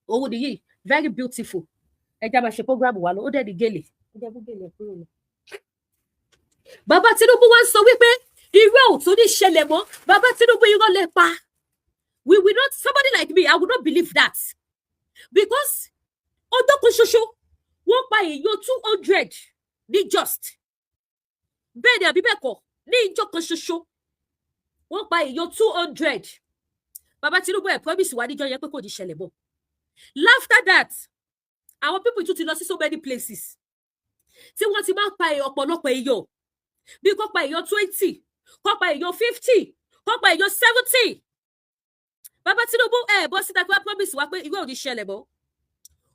Owó nìyí, very beautiful. Ẹ já máa ṣe program wa lọ, ó dẹ̀ di gèlè. Ó dẹ̀ bú gèlè kúrò lọ. Bàbá Tinubu wá ń sọ wípé irọ́ ò tún ní ṣẹlẹ̀ mọ́. Bàbá Tinubu irọ́ lẹ pa. We will not, somebody like me, I would not believe that. Because ọjọ́ kan ṣoṣo, wọ́n pa èèyàn 200 ní just. Bẹ́ẹ̀ ni àbí bẹ́ẹ̀ kọ́, ní ìjọ kan ṣoṣo, wọ́n pa èèyàn 200. Bàbá Tinubu ẹ̀ promise wà níjọ́ yẹn pé kò ní ṣẹlẹ̀ mọ́. After that, our people tún ti lọ sí so many places. Tí wọ́n ti máa ń pa ọ̀pọ̀lọpọ̀ èèyàn. Bí kò pa èèyàn 20, kò pa èèyàn 50, kò pa èèyàn 70. Bàbá Tinubu bọ́ síta pé promise wá pé irú ò ní ṣẹlẹ̀ mọ́.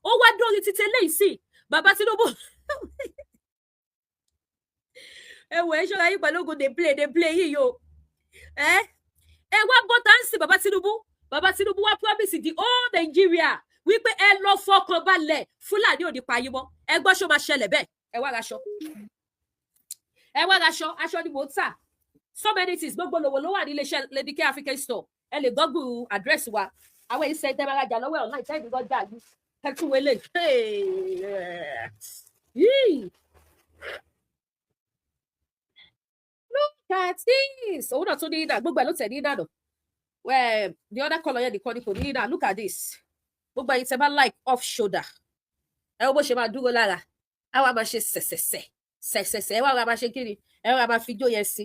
Ó wá dórí títí eléyìí sí. Bàbá Tinubu. Wò ẹ́ ṣọ́ra yín pẹ̀lú ogun dey play yìí yo. Ẹ wá bọ́ta ń sìn Bàbá Tinubu. Bàbá Tinubu wá promise the whole Nigeria wípé ẹ lọ fọkàn balẹ̀ Fúlàní ò ní pa yín mọ́. Ẹ gbọ́ ṣó máa ṣẹlẹ̀ bẹ́ẹ̀. Ẹ wá raṣọ. Aṣọ ni mò ń tà. So many things gbogbo lòwò ló wà ní iléeṣẹ́ Lady K African Store. Ẹ lè Google address wa. Àwọn èyí ṣe tẹ́mẹ́rà jà lọ́wọ́ online tẹ́ ìdígọ́ jà yìí. Ẹ tún wọlé. Look at this. Òun náà tún ní iná. Gbogbo ẹ̀ ló tẹ̀ ní iná nà. Well, the other color yẹn nìkan ni kò ní iná. Look at this. Gbogbo ẹ̀yin tẹ́ bá like off shoulder. Ẹ wo bó ṣe máa dúró lára. Ẹ wá máa ṣe sẹ̀sẹ̀sẹ̀. Ẹ wá máa ṣe kiri. Ẹ wá máa fi ijó yẹn sí.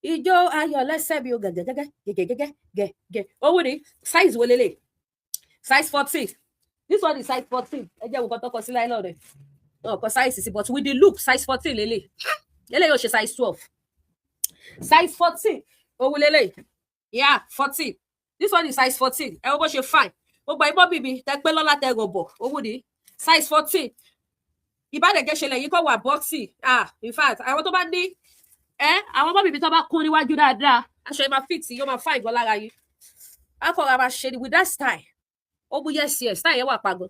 Ijó ayọ̀ lẹ́sẹ̀ mi ò gẹ̀gẹ̀gẹ̀gẹ̀. Owó ni size wo lélẹ̀? Size 14. This one is size 14. Ẹ jẹ́ nǹkan tó kọ sí láì lọ́rẹ̀. Kọ size sí, but with the look, size 14 lélẹ̀. Lélẹ̀ yóò ṣe size 12. Size 14. Owó lélẹ̀. Yeah, 14. This one is size 14. Ẹ wo bó ṣe fine. Gbogbo ìbọn bíbí tẹ pé lọ́lá tẹ rọ̀bọ̀. Owó ni size 14. Ìbádẹ́gẹ́ ṣẹlẹ̀ yìí kọ́ wà boxy. In fact, àwọn tó bá ní àwọn ọmọ bíbí tó bá kún níwájú dáadáa. Aṣọ yìí máa fit yóò máa fine gan lára yìí. Akọ̀rọ̀ máa ṣe ni with that style. Ó bú yes, style yẹn wà pàgọ́.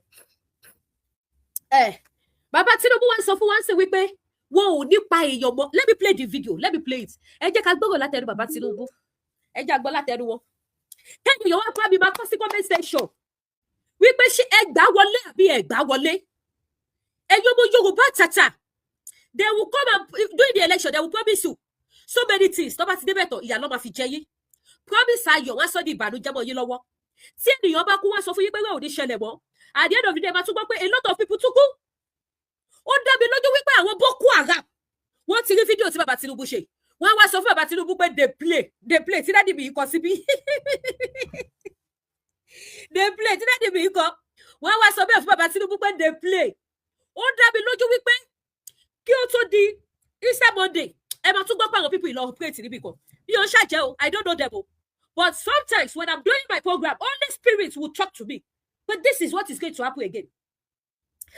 Bàbá Tinubu wá ń sọ fún wa ń sè wípé wọn ò ní pa èèyàn mọ́. Let me play the video. Let me play it. Ẹ jẹ́ ká gbọ́rọ̀ látẹnu Bàbá Tinubu. Ẹ jẹ́ àgbọ́ látẹnu wọn. Kẹ́yìn èèyàn wá pa mi máa kọ́ sí comment section. Wípé ṣé ẹ gbà wọlé àbí ẹ gbà wọlé? Ẹ̀yin ọmọ Yorùbá tàtà. They will come and during the election, they will promise you so many things. Tó bá ti débẹ̀ tán, ìyà ló máa fi jẹ yín. Promise ayọ̀ wá sọ di ìbànújẹ́ mọ́ yín lọ́wọ́. Tí ènìyàn bá kú wá sọ fún yín pé wọn ò ní ṣẹlẹ̀ mọ́. At the end of the day, máa tún gbọ́ pé a lot of people tún kú. Ó dá mi lójú wípé àwọn Boko Haram wọ́n ti rí fídíò tí Bàbá Tinubu ṣe. Wọ́n wá sọ fún Bàbá Tinubu pé they play tí dádì mi kọ síbí. They play tí dádì mi kọ. Wọ́n wá sọ bẹ́ẹ̀ fún Bàbá Tinubu pé they play. Ó dá mi lójú wípé kí ó tó di Easter Monday ẹ máa tún gbọ́ pé àwọn people ìlọ operate níbì kan. Mi ò ṣàjẹ́ o, I don't know them o. But sometimes when I'm doing my program, Holy Spirit will talk to me. But this is what is going to happen again.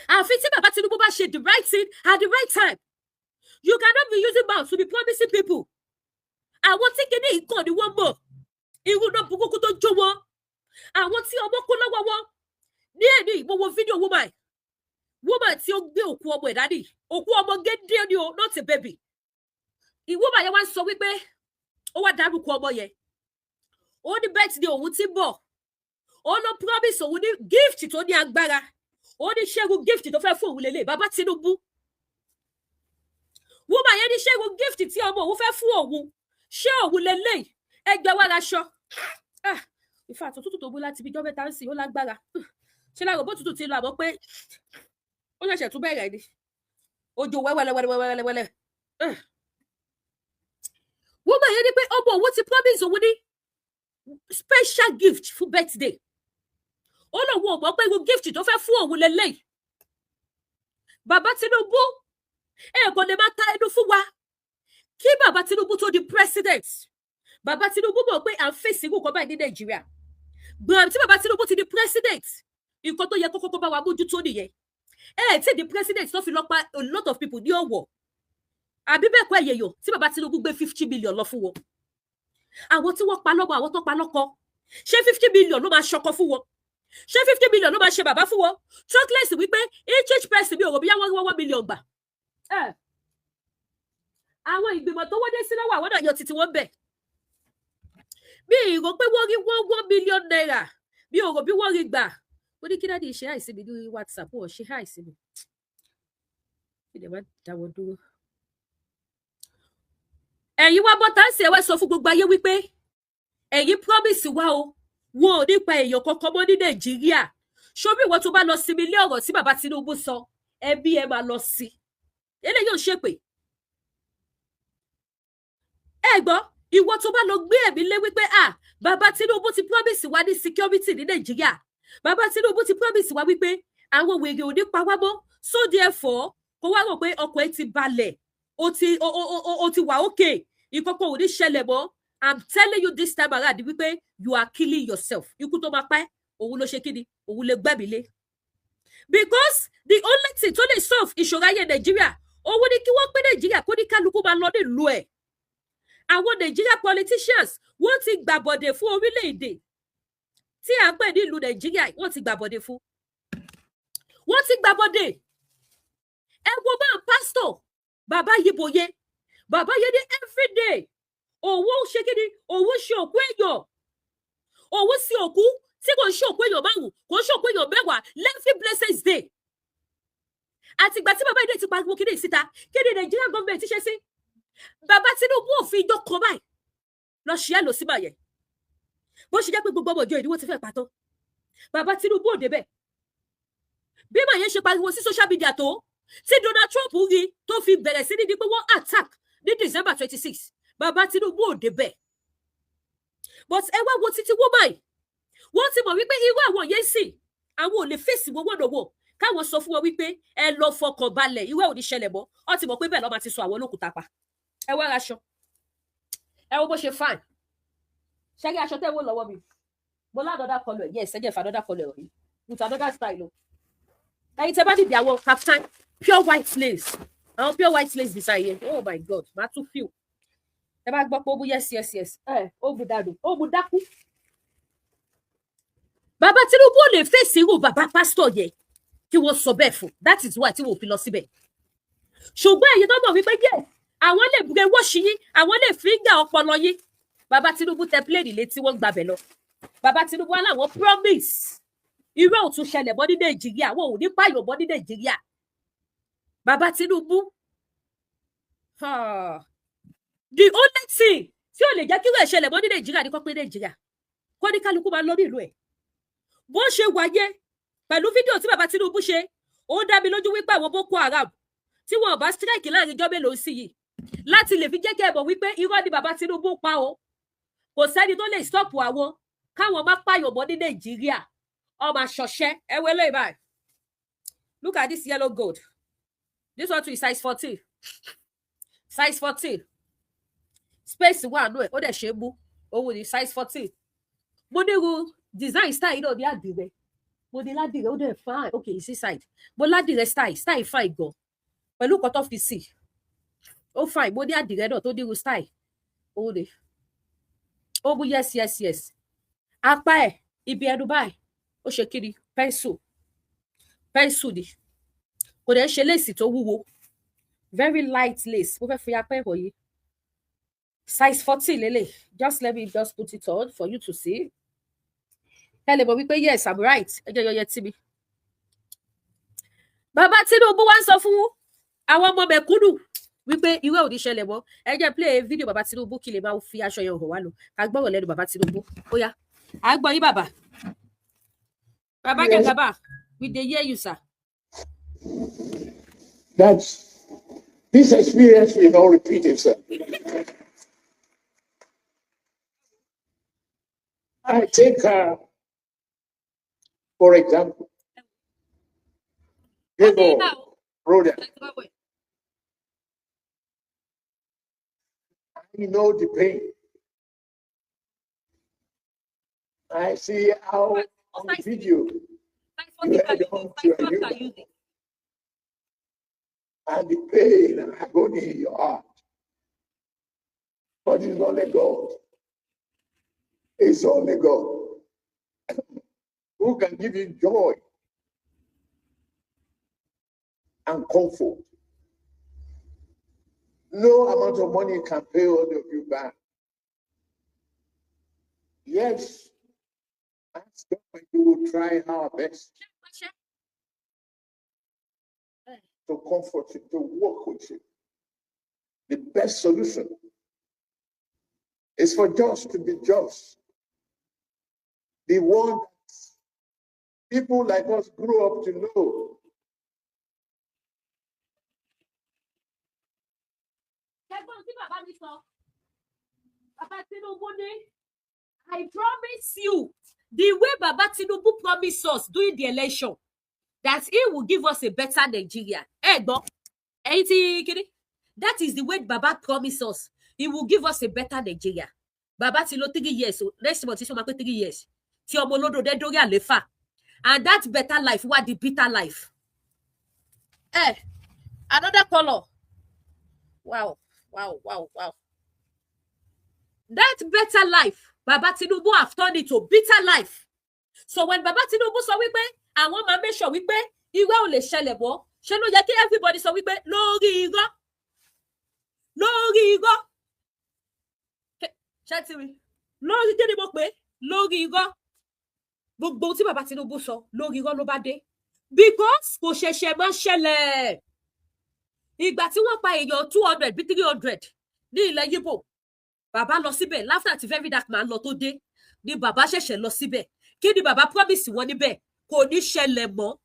Àfi tí Bàbá Tinubu bá ṣe the right thing at the right time. You cannot be using mouth to be promising people. Àwọn tí kìíní ìkàn ni wọ́n mọ̀. Irú náà burúkú tó jó wọn. Àwọn tí ọmọ kó lọ́wọ́ wọn. Ní èdè mo wo fídíò woman. Woman tí ó gbé òkú ọmọ ẹ̀ dání. Òkú ọmọ gédé ni o, not a baby. Woman yẹn wá sọ wípé ó wá dárúkọ ọmọ yẹn. Ó ní birthday òun ti bọ̀. Ó lọ promise òun ní gift tó ní agbára. Ó ní ṣẹ́gun gift tó fẹ́ fún òun lélẹ̀. Bàbá Tinubu. Woman yẹn ní ṣẹ́gun gift tí ọmọ òun fẹ́ fún òun. Ṣé òun lélẹ̀? Ẹgbẹ́ wa laṣọ. Ìfà àtúntò tó bú láti bí jọ́bẹ́ta ń sìn ó lágbára. Ṣé láàrọ̀ bó tútù ti lọ àmọ́ pé ó ṣẹ̀ṣẹ̀ tún bẹ̀rẹ̀ ni. Òjò wẹ́wẹ́lẹ́wẹ́lẹ́wẹ́lẹ́. Woman yẹn ní pé ọmọ òun ti promise òun ní special gift fún birthday. Ó lóun ò mọ̀ pé irú gift tó fẹ́ fún òun lélẹ́yìí. Bàbá Tinubu kò lè máa ta ẹnu fún wa. Kí Bàbá Tinubu tó di president. Bàbá Tinubu mọ̀ pé à ń fèsì irú kan báyìí ní Nàìjíríà. Gbọ̀n tí Bàbá Tinubu ti di president. Nǹkan tó yẹ kó kọ́kọ́ bá wa mójútó nìyẹn. Tí di president tó fi lọ pa a lot of people ní ọ̀wọ̀. àbí bẹ́ẹ̀ kọ́ ẹ̀yẹ̀yọ̀ tí bàbá Tinubu gbé 50 million lọ fún wọn. Àwọn tí wọ́n pa lọ́mọ, àwọn tó pa lọ́kọ, ṣé 50 million ló máa ṣọkọ fún wọn? Ṣé 50 million ló máa ṣe bàbá fún wọn? Talkless wípé each person bí òrò bí wọ́n 1 million gbà. Àwọn ìgbìmọ̀ tó wọ́dé sí lọ́wọ́ àwọn náà yọ títí wọ́n bẹ̀. Bí ìrò pé wọ́n rí 1 million naira bí òrò bí wọ́n rí gbà. Mo ní kí dáàdi ṣe àìsí mi lórí WhatsApp, wọ́n ṣe àìsí mi. Kí ni wọ́n dáwọ́ dúró? Ẹ̀yin wá bọ́ta ń ṣe ẹwẹ́ sọ fún gbogbo ayé wípé ẹ̀yin promise wa o, wọn ò nípa èèyàn kankan mọ́ ní Nàìjíríà. Ṣóbí ìwọ tó bá lọ sinmi ilé ọ̀rọ̀ tí bàbá Tinubu sọ, ẹbí ẹ máa lọ sí. Eléyìí ò ṣépè. Ẹ gbọ́, ìwọ tó bá lọ gbé ẹ̀mí lé wípé bàbá Tinubu ti promise wa ní security ní Nàìjíríà. Bàbá Tinubu ti promise wa wípé àwọn wèrè ò ní pa wá mọ́. So therefore, kó wá rò pé ọkọ̀ ẹ ti balẹ̀. O ti wà okay. Ìkọ̀kọ̀ ò ní ṣẹlẹ̀ mọ́. I'm telling you this time around wípé you are killing yourself. Ikú tó máa pẹ́, òun ló ṣe kíni, òun lè gbẹ̀mí lé. Because the only thing tó lè solve ìṣòro ayé Nàìjíríà, òun ni kí wọ́n pé Nàìjíríà kó ní kálukú máa lọ nílùú ẹ̀. Àwọn Nàìjíríà politicians wọ́n ti gbàbọ̀dẹ̀ fún orílẹ̀-èdè tí à ń pè ní ìlú Nàìjíríà, wọ́n ti gbàbọ̀dẹ̀ fún. Wọ́n ti gbàbọ̀dẹ̀. Ẹ wo bá pastor bàbá Yeboye, bàbá Yede every day. Owó ṣe kíni, owó ṣe òkú èèyàn. Owó sí òkú tí kò ṣe òkú èèyàn 5, kò ṣe òkú èèyàn 10 every blessed day. Àtìgbà tí bàbá Yede ti pariwo kíni síta, kíni Nigerian government ti ṣe sí? Bàbá Tinubu ò fi ijó kan báyìí lọ ṣe é lọ sí báyẹn. Bó ṣe jẹ́ pé gbogbo ọmọ ìjọ ìdíwọ́ ti fẹ́ pàtó. Bàbá Tinubu ò débẹ̀. Bí màá yẹn ṣe pariwo sí social media tó, tí Donald Trump rí tó fi bẹ̀rẹ̀ sí ní di pé wọ́n attack ní December 26. Bàbá Tinubu ò débẹ̀. But ẹ wá wo títí wọ́n báyìí. Wọ́n ti mọ̀ wípé irú àwọn yẹn sì, àwọn ò lè fèsì wọn wọ́dọ̀wọ́. Káwọn sọ fún wọn wípé ẹ lọ fọkàn balẹ̀, irú ẹ̀ ò ní ṣẹlẹ̀ mọ́. Ó ti mọ̀ pé bẹ́ẹ̀ lọ́ máa ti sọ àwọn olókùúta pa. Ẹ wá aṣọ. Ẹ wo bó ṣe fine. Ṣẹ́rí aṣọ tẹ́ wó lọ́wọ́ mi. Mo ládọ́dá kọlù ẹ̀. Yes, ẹ jẹ́ ìfàdọ́dá kọlù ẹ̀ rí. With another style o. Ẹ̀yin tẹ́ bá dìde àwọn kaftan pure white lace. Àwọn pure white lace beside yẹn. Oh my God, màá tún feel. Ẹ bá gbọ́ pé ó bú yes. Ó bú dàdù. Ó bú dákú. Bàbá Tinubu ò lè fèsì irú bàbá pásítọ̀ yẹn kí wọ́n sọ bẹ́ẹ̀ fún. That is why tí wọ́n fi lọ síbẹ̀. Ṣùgbọ́n ẹ̀yin tó mọ̀ wípé yes, àwọn lè bùrẹ̀ wọ́ọ̀ṣì yín, àwọn lè fíńgà ọpọlọ yín. Bàbá Tinubu tẹ pléènì létí wọ́n gbàbẹ̀ lọ. Bàbá Tinubu wá láwọn promise. Irú ò tún ṣẹlẹ̀ mọ́ ní Nàìjíríà, wọn ò ní pààyàn mọ́ ní Nàìjíríà. Bàbá Tinubu. The only thing tí ò lè jẹ́ kí irú ẹ̀ ṣẹlẹ̀ mọ́ ní Nàìjíríà ní kó pé Nàìjíríà. Kó ní kálukú máa lọ ní ìlú ẹ̀. Bó ṣe wáyé pẹ̀lú fídíò tí bàbá Tinubu ṣe, ó dá mi lójú wípé àwọn Boko Haram tí wọn bá strike láàrin ọjọ́ mélòó sí yìí láti lè fi jẹ́ kẹ́ ẹ mọ̀ wípé irọ́ ni bàbá Tinubu pa o. Kò sẹ́ni tó lè stop àwọn káwọn má pààyàn mọ́ ní Nàìjíríà. Ọmọ àṣọṣẹ́ ẹ wọlé báyìí. Look at this yellow gold. This one too is size 14. Size 14. Space wà nù ẹ̀, ó dẹ̀ ṣe é mú. Òun ni size 14. Mo ní irú design style náà ní àdìrẹ. Mo ní ládìrẹ, ó dẹ̀ fine. Okay, you see side. Mo ládìrẹ style fine gan. Pẹ̀lú nǹkan tó fi sí. Ó fine, mo ní àdìrẹ náà tó ní irú style. Òun ni. Ó mú yes. Apá ẹ̀, ibi ẹnu báyìí. Ó ṣe kiri pencil ni kò dẹ̀ ṣe lace tó wúwo, very light lace. Mo fẹ́ fi apá ẹ̀họ̀ yìí size 14 lélẹ̀. Just let me just put it on for you to see. Ẹ lè mọ̀ wípé yes, I'm right. Ẹ jẹ́ yọyẹ tí mi. Bàbá Tinubu wá ń sọ fún àwọn ọmọ mẹ̀kúnnù wípé irú ẹ̀ ò ní ṣẹlẹ̀ mọ́. Ẹ jẹ́ play video bàbá Tinubu kí lè máa fi aṣọ yẹn hàn wá lọ. Ká gbọ́rọ̀ lẹ́nu bàbá Tinubu. Ó yá, à ń gbọ́ yín bàbá. Baba Jagaba, we dey hear you, sir. This experience will not repeat itself. I take, for example, Jewo Omo. I know the pain. I see how on the video you head on to a human. and the pain and agony in your heart. But it's only God. It's only God who can give you joy and comfort. No amount of money can pay all of you back. Yes, ask God, and we will try our best to comfort you, to work with you. The best solution is for just to be just. The one people like us grew up to know. I promise you, the way Baba Tinubu promised us during the election, that he will give us a better Nigeria. That is the way Baba promised us. He will give us a better Nigeria. Baba ti lo 3 years. Next month, 3 years. Ti omo lodo de dori alefa. And that better life, what the bitter life? Another color. Wow. That better life, Baba Tinubu have turned it to bitter life. So when Baba Tinubu sọ wípé àwọn máa make sure wípé irọ́ ò lè ṣẹlẹ̀ mọ́, ṣé ló yẹ kí everybody sọ wípé lórí irọ́. Ṣé ti rí? Lórí kí ni mo pè? Lórí irọ́. Gbogbo tí Baba Tinubu sọ lórí irọ́ ló bá dé. Because kò ṣẹ̀ṣẹ̀ máa ṣẹlẹ̀. Ìgbà tí wọ́n pa èèyàn 200 bí 300 ní ilẹ̀ Yíbò, Baba lọ síbẹ̀ láfíà tí very dark man lọ tó dé ni Baba ṣẹ̀ṣẹ̀ lọ síbẹ̀. Kí ni Baba promise wọn níbẹ̀? Kò ní ṣẹlẹ̀ mọ́.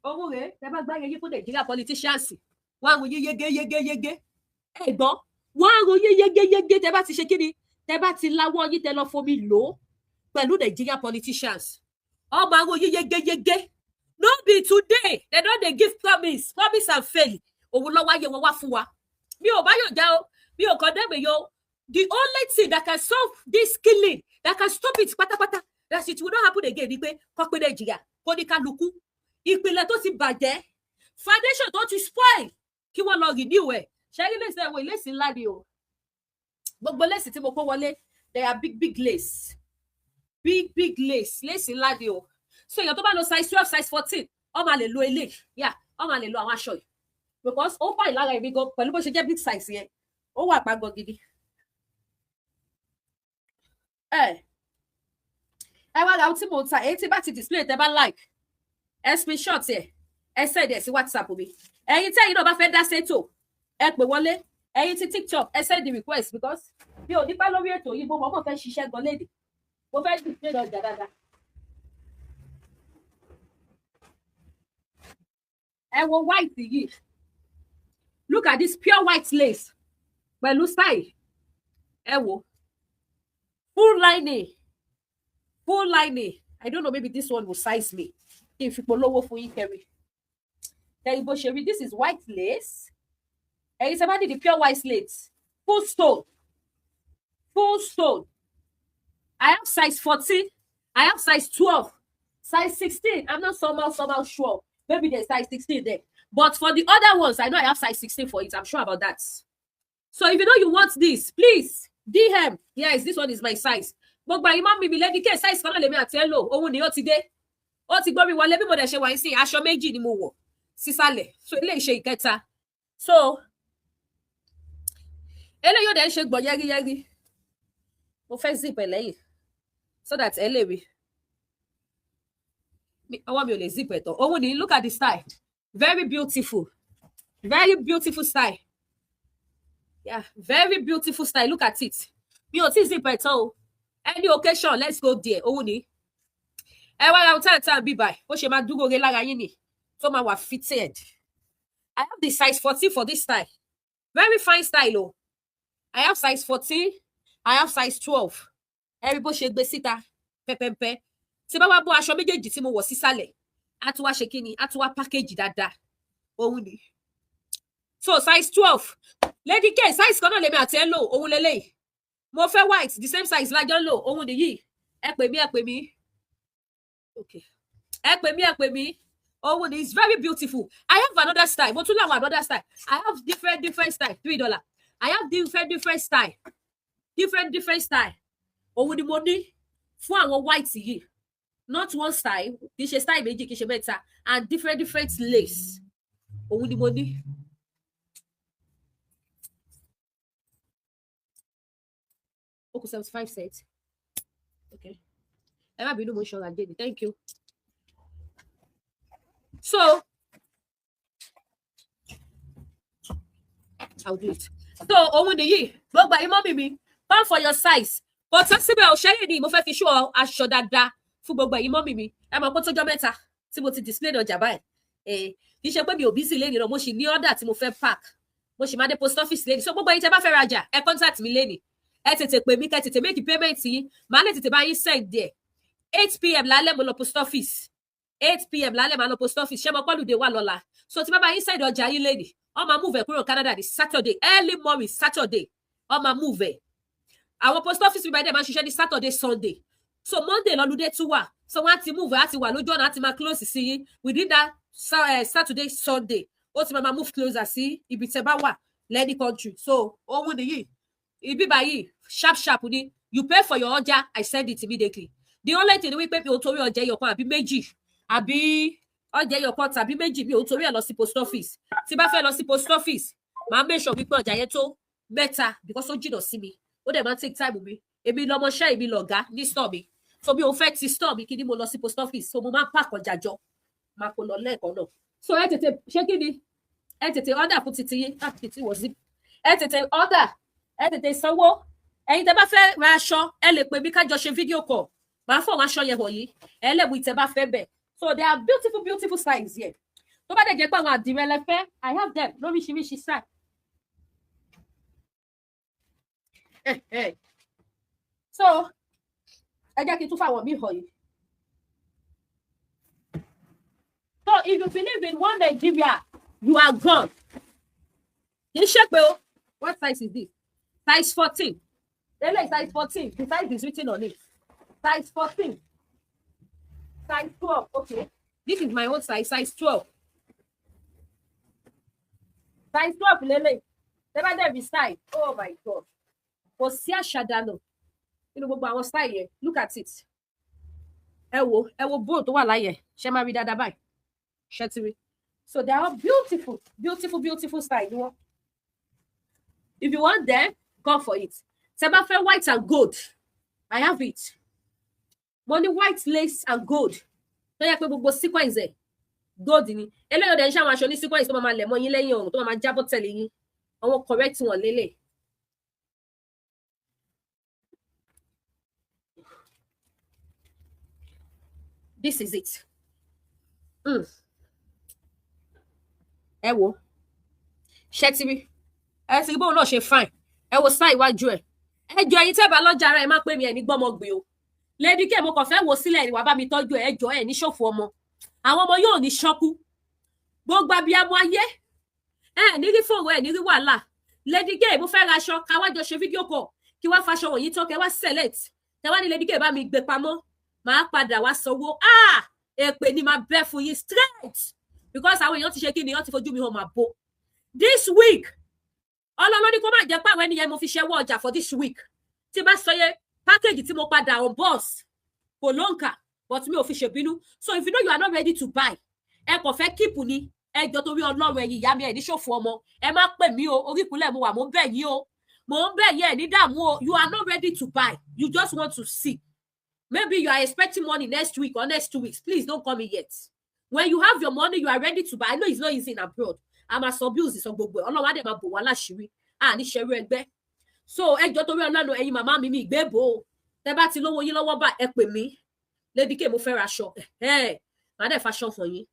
Owó rẹ̀ tẹ́ bá gbáyé yín fún Nigeria politicians. Wọ́n á ròyìn yege. Ẹ̀gbọ́n, wọ́n á ròyìn yege tẹ́ bá ti ṣe kí ni? Tẹ́ bá ti láwọ́ yín tẹ́ lọ fomi lò pẹ̀lú Nigeria politicians. Ọmọ á ròyìn yege. No be today. They don't dey give promise and fail. Òun lọ wáyé wọn wá fún wa. Mi ò bá yóò já o. Mi ò condemn yo. The only thing that can solve this killing, that can stop it pátápátá, that it will not happen again, ni pé kó pé Nàìjíríà, kó ní kálukú. Ìpìlẹ̀ tó ti bàjẹ́, foundation tó ti spoil, kí wọ́n lọ renew ẹ̀. Ṣé ilé ìṣẹ́ ìwé ilé-ìsìn ńlá ni o? Gbogbo lẹ́sìn tí mo kó wọlé, they are big lace. Big lace. Lace ńlá ni o. So èèyàn tó bá lo size 12, size 14, ó máa lè lo eléyìí. Yeah, ó máa lè lo àwọn aṣọ yìí. Because ó fà ìlara èmi gan pẹ̀lú bó ṣe jẹ́ big size yẹn. Ó wà pàgọ́ gidi. Ẹ wá ra ohun tí mo ta, èyí tí bá ti display tẹ́ bá like. Ẹ screenshot ẹ. Ẹ send ẹ sí WhatsApp mi. Ẹ̀yin tẹ́yin náà bá fẹ́ dá sétò, ẹ pè wọlé. Ẹ̀yin tí TikTok, ẹ send the request because mi ò nípa lórí ètò yìí, mo mọ̀ fẹ́ ṣiṣẹ́ gan léde. Mo fẹ́ display ọjà dáadáa. Ẹ wo white yìí. Look at this pure white lace. Pẹ̀lú style. Ẹ wo. Full lining. I don't know, maybe this one will size me. If you polówó fún yín kẹrí. Kẹrí bó ṣe rí, this is white lace. And it's about the pure white lace. Full stone. I have size 14. I have size 12. Size 16. I'm not somehow sure. Maybe there's size 16 there. But for the other ones, I know I have size 16 for it. I'm sure about that. So if you know you want this, please DM. Yes, this one is my size. Gbogbo àyìn máa ń bíbí lẹ́ni kẹ́ size kan náà lèmi àti ẹ lò. Òun ni ó ti dé. Ó ti gbọ́ mi wọlé bí mo dẹ̀ ṣe wà sí aṣọ méjì ni mo wọ̀ sísàlẹ̀. So eléyìí ṣe ìkẹta. So eléyìí ó dẹ̀ ń ṣe gbọ̀ yẹ́rìyẹ́rì. Mo fẹ́ zip ẹ̀ lẹ́yìn. So that ẹ lè rí. Ọwọ́ mi ò lè zip ẹ̀ tán. Òun ni, look at the style. Very beautiful style. Yeah, very beautiful style. Look at it. Mi ò tí zip ẹ̀ tán o. Any occasion, let's go there. Òun ni. Ẹ wá ra ọ̀tá bí báyìí. Bó ṣe máa dúró re lára yín ni. Tó máa wà fitted. I have the size 14 for this style. Very fine style o. I have size 14. I have size 12. Ẹ rí bó ṣe gbé síta. Pẹ́pẹ́pẹ́. Tí bá wá bọ́ aṣọ méjèèjì tí mo wọ̀ sísàlẹ̀. A tún wá ṣe kíni? A tún wá package dáadáa. Òun ni. So size 12. Lady K, size kan náà lèmi àti ẹ lò. Òun lélẹ́yìí. Mo fẹ́ white, the same size lájọ́ lò. Òun nìyí. Ẹ pè mí. Okay. Ẹ pè mí. Owo is very beautiful. I have another style. But another style. I have different style. $3. I have different style. Different style. Owo ni mo ní fún àwọn white yìí. Not one style. Kì í ṣe style méjì, kì í ṣe mẹ́ta. And different lace. Owo ni mo ní. Okay, 75 cents. Okay. Ẹ má bínú mo ṣọ́ra again. Thank you. So, I'll do it. So, ohun nìyí, gbogbo ẹ̀yin mọ́mì mi, come for your size. But síbẹ̀ òṣèré ni mo fẹ́ fi show aṣọ dáadáa fún gbogbo ẹ̀yin mọ́mì mi. Ẹ mọ̀ pé tó jọ́ mẹ́ta tí mo ti display ọjà báyìí. Kì í ṣe pé mi ò busy lẹ́ni náà, mo sì ní order tí mo fẹ́ pack. Mo sì máa dé post office lẹ́ni. So, gbogbo ẹ̀yin tẹ́ bá fẹ́ rajà, ẹ contact mi lẹ́ni. Ẹ tètè pè mí, kẹ́ tètè make payment yín. Màá lè tètè bá yín send there. 8 p.m. lálẹ́ mo lọ post office. 8 p.m. lálẹ́ màá lọ post office. Ṣé mo pọ́lù dé wà lọ́la? So, tí bá bá yín send ọjà yín lẹ́ni. On ma move kúrò Canada this Saturday, early morning Saturday. On ma move. Our post office we by them and she this Saturday, Sunday. So Monday lọ́lùdé tún wà. So wọ́n ti move àti wà lójú ọ̀nà àti máa close sí. We did that Saturday, Sunday. Ó ti máa move closer sí ibi tẹ́ bá wà lẹ́ni country. So ohun nìyí. Ibi báyìí sharp ni. You pay for your ọjà, I send it immediately. The only thing we pay o torí ọjà ẹyọkan àbí méjì àbí ọjà ẹyọkan tàbí méjì mi ò torí ẹ lọ sí post office. Tí bá fẹ́ lọ sí post office, màá make sure wípé ọjà yẹn tó better because ó jìnnà sí mi. Ó dẹ̀ máa take time mi. Èmi lọmọṣẹ́ èmi lọ̀gá ní store mi. So mi ò fẹ́ ti store mi kí ni mo lọ sí post office. So mo máa pack ọjà jọ. Máa kó lọ lẹ́ẹ̀kan náà. So ẹ tètè ṣé kí ni? Ẹ tètè order fún titi yín. Titi wọ̀ sí. Ẹ tètè order. Ẹ tètè sanwó. Ẹ̀yin tẹ́ bá fẹ́ ra aṣọ, ẹ lè pè mí ká jọ ṣe video call. Màá fọ̀ aṣọ yẹn wọ̀nyí. Ẹ lè bu ìtẹ́ bá fẹ́ bẹ̀. So there are beautiful styles here. Tó bá dẹ̀ jẹ́ pé àwọn àdìrẹ lẹ fẹ́, I have them lóríṣiríṣi style. So ẹ jẹ́ kí n tún fáwọn míì hàn yìí. So if you believe in one Nigeria, you are gone. Kì í ṣe pé o. What size is this? Size 14. Ele size 14. The size is written on it. Size 14. Size 12. Okay. This is my own size 12. Size 12, Lele. Never there be style. Oh my God. For Sia Shadano. You know, gbogbo style here. Look at it. Ẹ wo both tó wà láyé. Ṣé máa rí dáadáa báyìí. Ṣé ti rí. So they are beautiful style. You know? If you want them, go for it. Tẹ́ bá fẹ́ white and gold. I have it. Money white lace and gold. Tó yẹ pé gbogbo sequence ẹ̀ gold ni. Eléyìí ọ̀dẹ̀ ń ṣe àwọn aṣọ ní sequence tó máa lẹ̀ mọ́ yín lẹ́yìn ọ̀run tó máa jábọ́ tẹ̀lé yín. Àwọn correct wọn lélẹ̀. This is it. Ẹ wo. Ṣé ti rí. Ẹ ti rí bóun náà ṣe fine. Ẹ wo style iwájú ẹ̀. Ẹ jọ ẹ̀yin tẹ́ bá lọ́jà ara ẹ má pè mí ẹ ní gbọ́mọgbé o. Lady K mo kàn fẹ́ wò sílẹ̀ ni wá bá mi tọ́jú ẹ jọ ẹ ní ṣòfò ọmọ. Àwọn ọmọ yóò ní ṣọ́kú. Gbogbo abiyamọ ayé. Ní rí fóònù ẹ ní rí wàhálà. Lady K mo fẹ́ ra aṣọ ká wá jọ ṣe fídíò call kí wá faṣọ wọ̀nyí tán kẹ́ wá select. Kẹ́ wá ní Lady K bá mi gbé pamọ́. Màá padà wá sanwó. Èpè ni máa bẹ́ fún yín straight. Because àwọn èèyàn ti ṣe kí ni wọ́n ti fojú mi hàn máa bo. This week. Ọlọ́run ní kó má jẹ́ pé àwọn ènìyàn mo fi ṣẹ́wọ́ ọjà for this week. Tí bá sọ yẹ package tí mo padà on boss kò lóǹkà but mi ò fi ṣèbínú. So if you know you are not ready to buy, ẹ kàn fẹ́ keep ni ẹjọ́ torí Ọlọ́run ẹ̀yin ìyá mi ẹ̀ ní ṣòfò ọmọ. Ẹ má pè mí o, orí ìkúnlẹ̀ mo wà mo ń bẹ̀ yín o. Mo ń bẹ̀ yín ẹ̀ ní dààmú o. You are not ready to buy. You just want to see. Maybe you are expecting money next week or next 2 weeks. Please don't call me yet. When you have your money, you are ready to buy. I know it's not easy in abroad. I'm a abuse ìsọ gbogbo ẹ̀. Ọlọ́run á dẹ̀ máa bò wá láṣìírí. Ní ṣerú ẹgbẹ́. So ẹjọ́ torí Ọlọ́run ẹ̀yin màmá mi mi ìgbé bò ó. Tẹ́ bá ti lówó yín lọ́wọ́ bá ẹ pè mí. Lady K mo fẹ́ ra aṣọ. Màá dẹ̀ faṣọ fún yín.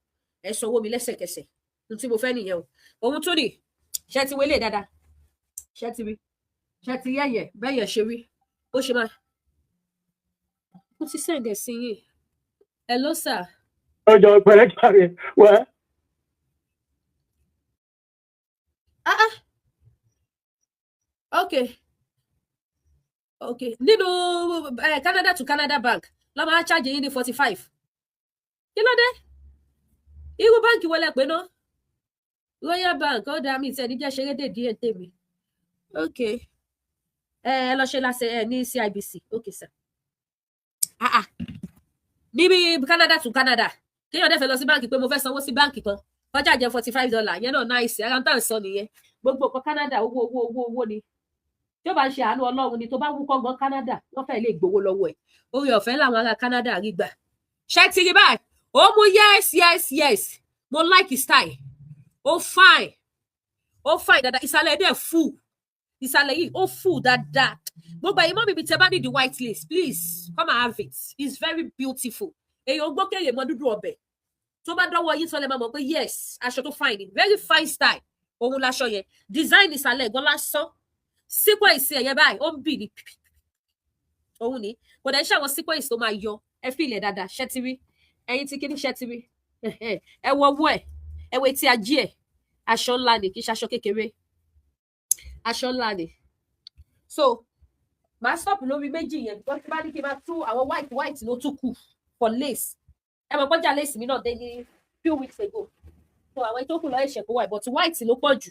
Ẹ sanwó mi lẹ́sẹ̀kẹsẹ̀. Ohun tí mo fẹ́ nìyẹn o. Ohun tó ní. Ṣé ti wélé dáadáa? Ṣé ti rí? Ṣé ti yẹ̀yẹ̀ bẹ́yẹ̀ ṣe rí? Ó ṣe máa. Mo ti send ẹ̀ sí yín. Hello sir. Ọjọ́ pẹ̀lẹ́ jàre wá. Okay. Nínú Canada to Canada bank, la máa charge yín ní 45. Kí ló dé? irú báǹkì wọlé pé ná Royal Bank ó dá mi ìtẹ́ni jẹ́ ṣeré dè díẹ̀ tèmi ok ẹ lọ ṣe láṣẹ ní CIBC ok sir níbi Canada to Canada kéèyàn dẹ̀ fẹ́ lọ sí báǹkì pé mo fẹ́ sanwó sí báǹkì kan kọjá jẹ́ $45 yẹn náà náìsì ara ń tàn sọ nìyẹn gbogbo nǹkan Canada owó ni tí ó bá ń ṣe àánú Ọlọ́run ni tó bá wúkọ́ gan Canada wọ́n fẹ́ lè gbowó lọ́wọ́ ẹ̀ orí ọ̀fẹ́ làwọn ará Canada rí gbà ṣé ti rí báyìí ó mú yes mo like style ó fine dáadáa ìsàlẹ̀ dẹ̀ full ìsàlẹ̀ yìí ó full dáadáa gbogbo ẹ̀yin mọ́ mi bí tẹ́ bá ní the white lace please come and have it it's very beautiful èèyàn gbókèrè mọ́ dúdú ọbẹ̀ tó bá dọ́wọ́ yín sọ lẹ́ máa mọ̀ pé yes aṣọ tó fine very fine style òun laṣọ yẹn design ìsàlẹ̀ ẹ̀gbọ́n lásán sequence ẹ̀yẹ báyìí ó ń bì ní òun ni kò dẹ̀ ń ṣàwọn sequence tó máa yọ ẹ fi ilẹ̀ dáadáa ṣẹ́tìrí ẹ̀yin tí kíní ṣẹ́tìrí ẹ wọ ọwọ́ ẹ̀ ẹ wo etí ajé ẹ̀ aṣọ ńlá ni kì í ṣaṣọ kékeré aṣọ ńlá ni so màá stop lórí méjì yẹn because tí bá ní kí n máa tú àwọn white ló tún kù for lace ẹ mọ̀ pọ́jà lace mi náà dé ní few weeks ago so àwọn ètò kù lọ ẹ̀ṣẹ̀ kó white but white ló pọ̀ jù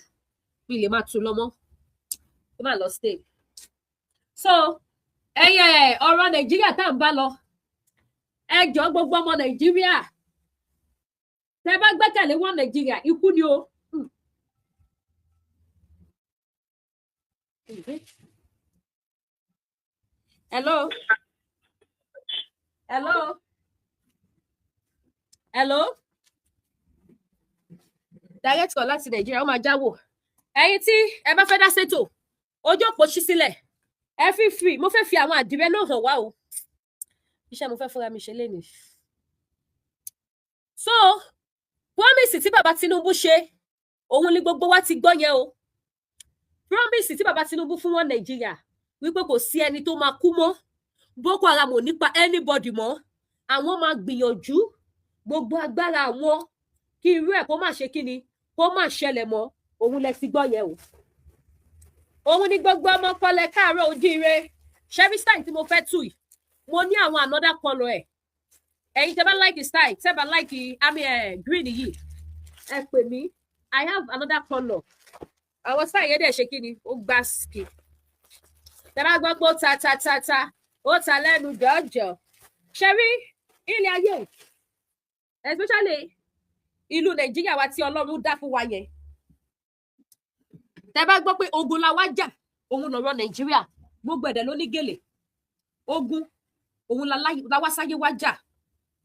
mi lè máa tú lọ́mọ ó máa lọ stay so ẹyẹ ọ̀rọ̀ Nàìjíríà tá à ń bá lọ ẹ jọ̀ọ́ gbogbo ọmọ Nàìjíríà tẹ́ bá gbẹ́kẹ̀lé wọn Nàìjíríà ikú ni o. Hello direct call láti Nàìjíríà ó máa jáwọ́ ẹ̀yin tí ẹ bá fẹ́ dá ṣètò ojú òpó ṣí sílẹ̀ ẹ fi free mo fẹ́ fi àwọn àdìrẹ náà hàn wá o iṣẹ́ mo fẹ́ fúnra mi ṣe lénìí so promise tí bàbá Tinubu ṣe òun ni gbogbo wa ti gbọ́ yẹn o promise tí bàbá Tinubu fún wọn Nàìjíríà wípé kò sí ẹni tó máa kú mọ́ Boko Haram ò nípa anybody mọ́ àwọn máa gbìyànjú gbogbo agbára àwọn kí irú ẹ̀ kó má ṣe kíni kó má ṣẹlẹ̀ mọ́ òun lẹ ti gbọ́ yẹn o òun ni gbogbo ọmọ kọlẹ káàárọ̀ ojíire ṣebí style tí mo fẹ́ tù yìí mo ní àwọn another color ẹ̀ ẹ̀yin tẹ́ bá like style tẹ́ bá like green yìí ẹ pè mí I have another color àwọn style yẹn dẹ̀ ṣe kíni ó gbá skin tẹ́ bá gbọ́ pé ó ta ó ta lẹ́nu jọ̀ọ́jọ̀ ṣebí ilé ayé especially ìlú Nàìjíríà wa tí Ọlọ́run dá fún wa yẹn tẹ́ bá gbọ́ pé ogun la wá jà òun lọ̀rọ̀ Nàìjíríà gbogbo ẹ̀dẹ̀ ló ní gèlè ogun òun la wá sáyé wá jà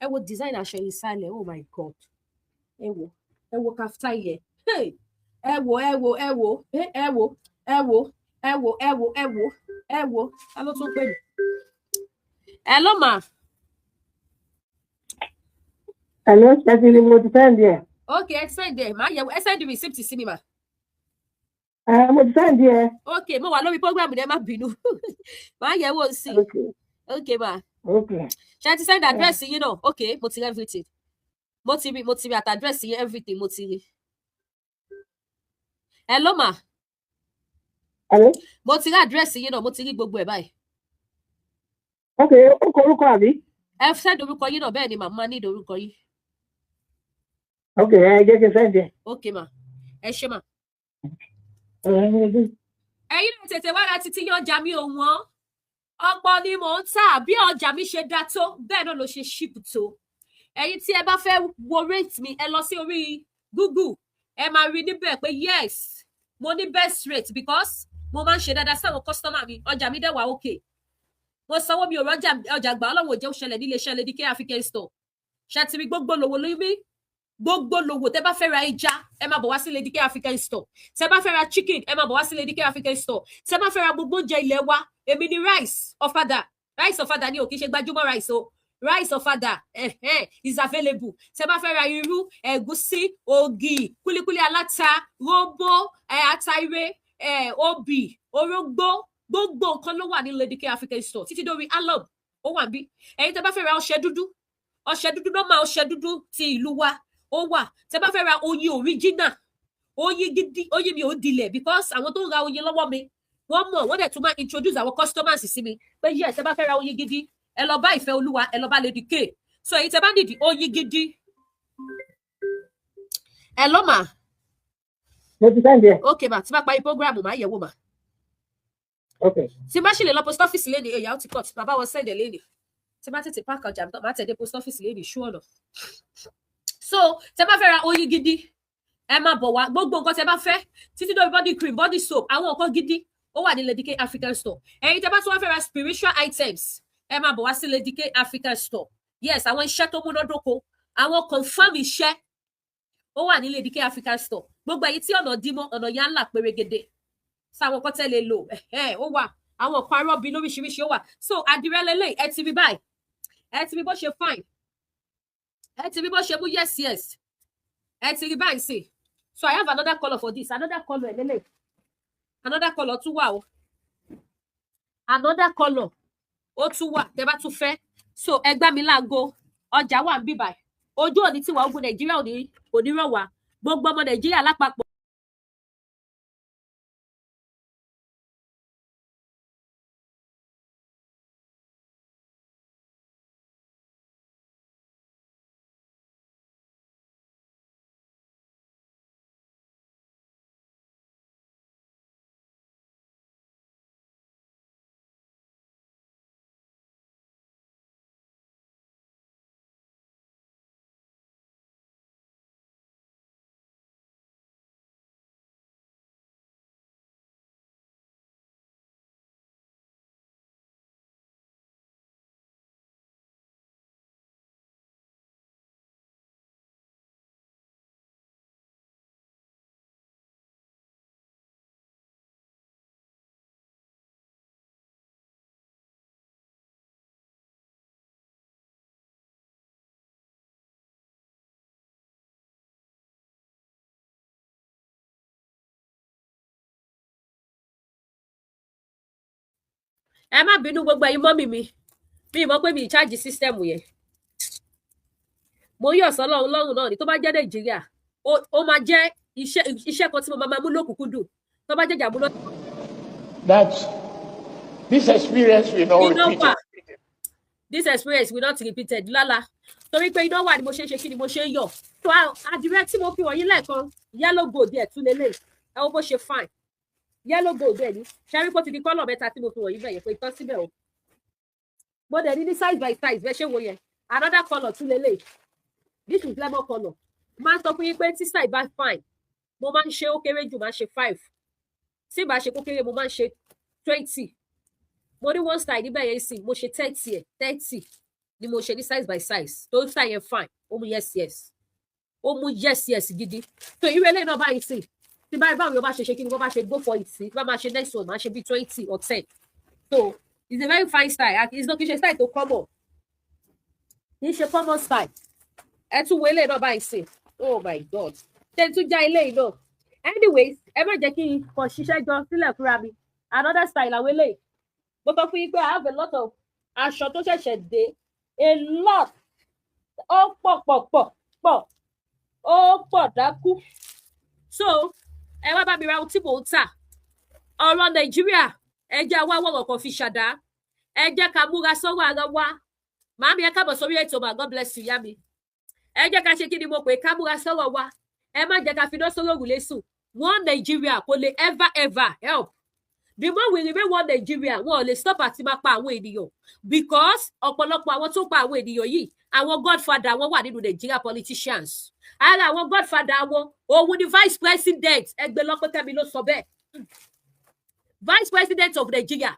ẹ wo design aṣọ ìsàlẹ̀ oh my god ẹ wo kaftan yẹn ẹ wo ta ló tún pè mí hello ma. Hello, ṣẹ́tìrì mo ti sẹ́ǹdì ẹ̀. Okay, ẹ sẹ́ǹdì ẹ̀ máa yẹ ẹ sẹ́ǹdì receipt sí mi mà. Mo ti sẹ́ǹdì ẹ̀. Okay, mo wà lórí program ní ẹ má bínú. Máa yẹ wò sí. Okay ma. Okay. Ṣé ti send address yín náà? Okay, mo ti rí everything. Mo ti rí at address yín everything mo ti rí. Hello ma. Hello. Mo ti rí address yín náà, mo ti rí gbogbo ẹ̀ báyìí. Okay, orúkọ àbí? Ẹ send orúkọ yín náà bẹ́ẹ̀ ni màá ní orúkọ yín. Okay, ẹ jẹ́ kí n send ẹ̀. Okay ma. Ẹ ṣé ma. Ẹ̀yin náà tètè wá ra títí yan ọjà mi ò wọ́n. Ọ̀pọ̀ ni mò ń tà bí ọjà mi ṣe dá tó bẹ́ẹ̀ náà ló ṣe ship tó. Ẹ̀yin tí ẹ bá fẹ́ wo rate mi ẹ lọ sí orí Google ẹ máa rí níbẹ̀ pé yes mo ní best rate because mo máa ń ṣe dáadáa sáwọn customer mi ọjà mi dẹ̀ wà okay. Mo sanwó mi ò rọ́jà ọjà gbà Ọlọ́run ò jẹ́ ó ṣẹlẹ̀ nílé iṣẹ́ Ledike African Store. Ṣàtìrí gbogbo lòwò lórí gbogbo lòwò tẹ́ bá fẹ́ ra ẹja ẹ máa bọ̀ wá sí Ledike African Store. Tẹ́ bá fẹ́ ra chicken ẹ máa bọ̀ wá sí Ledike African Store. Tẹ́ bá fẹ́ ra gbogbo oúnjẹ ilẹ̀ wa èmi ni rice ọ̀fadà ni ò kì í ṣe gbajúmọ̀ rice o rice ọ̀fadà is available. Tẹ́ bá fẹ́ ra irú ẹ̀gúsí ògì kúlíkúlí aláta róbó àtàìrè obì orógbó gbogbo nǹkan ló wà ní Ledike African Store títí dórí aloe ó wà bí ẹ̀yin tẹ́ bá fẹ́ ra ọṣẹ dúdú náà máa ọṣẹ dúdú ti ìlú wa ó wà. Tẹ́ bá fẹ́ ra oyin original oyin gidi oyin mi ò dilẹ̀ because àwọn tó ń ra oyin lọ́wọ́ mi wọ́n mọ̀ wọ́n dẹ̀ tún máa introduce àwọn customers sí mi pé yes tẹ́ bá fẹ́ ra oyin gidi ẹ lọ bá Ìfẹ́ Olúwa ẹ lọ bá Ledike so èyí tẹ́ bá nídìí oyin gidi Hello, ma. Mo ti send ẹ. Okay, ma. Tí bá parí program, ma yẹ̀wò, ma. Okay. Tí bá ṣì lè lọ post office lẹ́ni, èyí á ti cut. Bàbá wọn send ẹ̀ lẹ́ni. Tí bá tètè park ọjà, má tẹ̀lé post office lẹ́ni, sure lọ. So, tẹ́ bá fẹ́ ra oyin gidi, ẹ máa bọ̀ wá. Gbogbo nǹkan tẹ́ bá fẹ́, títí dórí body cream, body soap, àwọn nǹkan gidi, ó wà ní Lady K African Store. Ẹ̀yin tẹ́ bá tún wá fẹ́ ra spiritual items, ẹ máa bọ̀ wá sí Lady K African Store. Yes, àwọn iṣẹ́ tó múnádóko, àwọn confirm iṣẹ́, ó wà ní Lady K African Store. Gbogbo ẹ̀yin tí ọ̀nà dímọ́, ọ̀nà yá ńlá pérégedé. Sáwọn kan tẹ́lẹ̀ lò, ó wà. Àwọn ọ̀pọ̀ arọ́bí lóríṣiríṣi ó wà. So, àdìrẹ́ lélẹ̀, ẹ ti rí báyìí. Ẹ ti rí bó ṣe fine. Ẹ ti rí bó ṣe mú yes. Ẹ ti rí báyìí sí. So, I have another color for this. Another color lélẹ̀. Another color tún wà o. Another color ó tún wà tẹ́ bá tún fẹ́. So, ẹ gbá mi láago. Ọjà wà ń bí báyìí. Ojú òní tí wà ogun Nàìjíríà òní rọ̀ wá. Gbogbo ọmọ Nàìjíríà lápapọ̀. Ẹ má bínú gbogbo ẹ̀yin mọ́mì mi. Mi mọ̀ pé mi charge system yẹn. Mo yọ̀ sọ́ lọ́run náà ni tó bá jẹ́ Nàìjíríà. Ó máa jẹ́ iṣẹ́ kan tí mo máa mú lókùnkúndùn. Tó bá jẹ́ ìjà múlò. That this experience will not repeat. This experience will not repeated lálá. Torí pé iná wà ni mo ṣe ń ṣe kí ni mo ṣe ń yọ̀. So àdìrẹ́ tí mo fi wọ̀nyí lẹ́ẹ̀kan yellow gold ẹ̀ tún lélẹ̀. Ẹ wo bó ṣe fine. Yellow gold ẹ̀ ní. Ṣẹ́rí kó ti di kọ́lọ̀ mẹ́ta tí mo fi wọ̀nyí bẹ̀yẹ̀ pé tán síbẹ̀ o. Mo dẹ̀ ní size by size bẹ́ẹ̀ ṣé wo yẹn. Another colour tún lélẹ̀. This is lemon colour. Máa ń sọ fún yín pé tí size bá fine. Mo máa ń ṣe ó kéré jù máa ń ṣe 5. Tí ìbá ṣe kó kéré mo máa ń ṣe 20. Mo ní one style níbẹ̀ yẹn sì mo ṣe 30 ni mo ṣe ní size by size. Tó ń style yẹn fine. Ó mú yes. Ó mú yes gidi. So irú eléyìí náà báyìí sì. Tí báyìí báwo yóò bá ṣe kí ni wọ́n bá ṣe go for it sí. Tí wọ́n máa ṣe next one máa ṣe bí 20 or 10. So it's a very fine style. It's not kì í ṣe style tó common. Kì í ṣe common style. Ẹ tún wo eléyìí náà báyìí sí. Oh my God. Ṣé n tún já eléyìí náà? Anyways, ẹ má jẹ́ kí n kàn ṣiṣẹ́ jọ sílẹ̀ fúnra mi. Another style àwọn eléyìí. Mo sọ fún yín pé I have a lot of aṣọ tó ṣẹ̀ṣẹ̀ dé. A lot. Ó pọ̀. Ó pọ̀ dákú. So, ẹ wá bá mi ra ohun tí mò ń tà. Ọ̀rọ̀ Nàìjíríà, ẹ jẹ́ wá wọ̀rọ̀ kan fi ṣàdá. Ẹ jẹ́ ká múra sọ́wọ́ ara wa. Màámi ẹ káàbọ̀ sórí ètò mà, God bless you, yá mi. Ẹ jẹ́ ká ṣe kí ni mo pè ká múra sọ́wọ́ wa. Ẹ má jẹ́ ká fi náà sọ́rọ̀ òrùlé sùn. One Nigeria kò lè ever help. The more we remain one Nigeria, wọn ò lè stop àti máa pa àwọn ènìyàn. Because ọ̀pọ̀lọpọ̀ àwọn tó pa àwọn ènìyàn yìí, àwọn godfather wọn wà nínú Nigeria politicians. Ara àwọn godfather wọn, òun ni vice president ẹgbẹ́ lọ́pẹ́tẹ́mi ló sọ bẹ́ẹ̀. Vice president of Nigeria,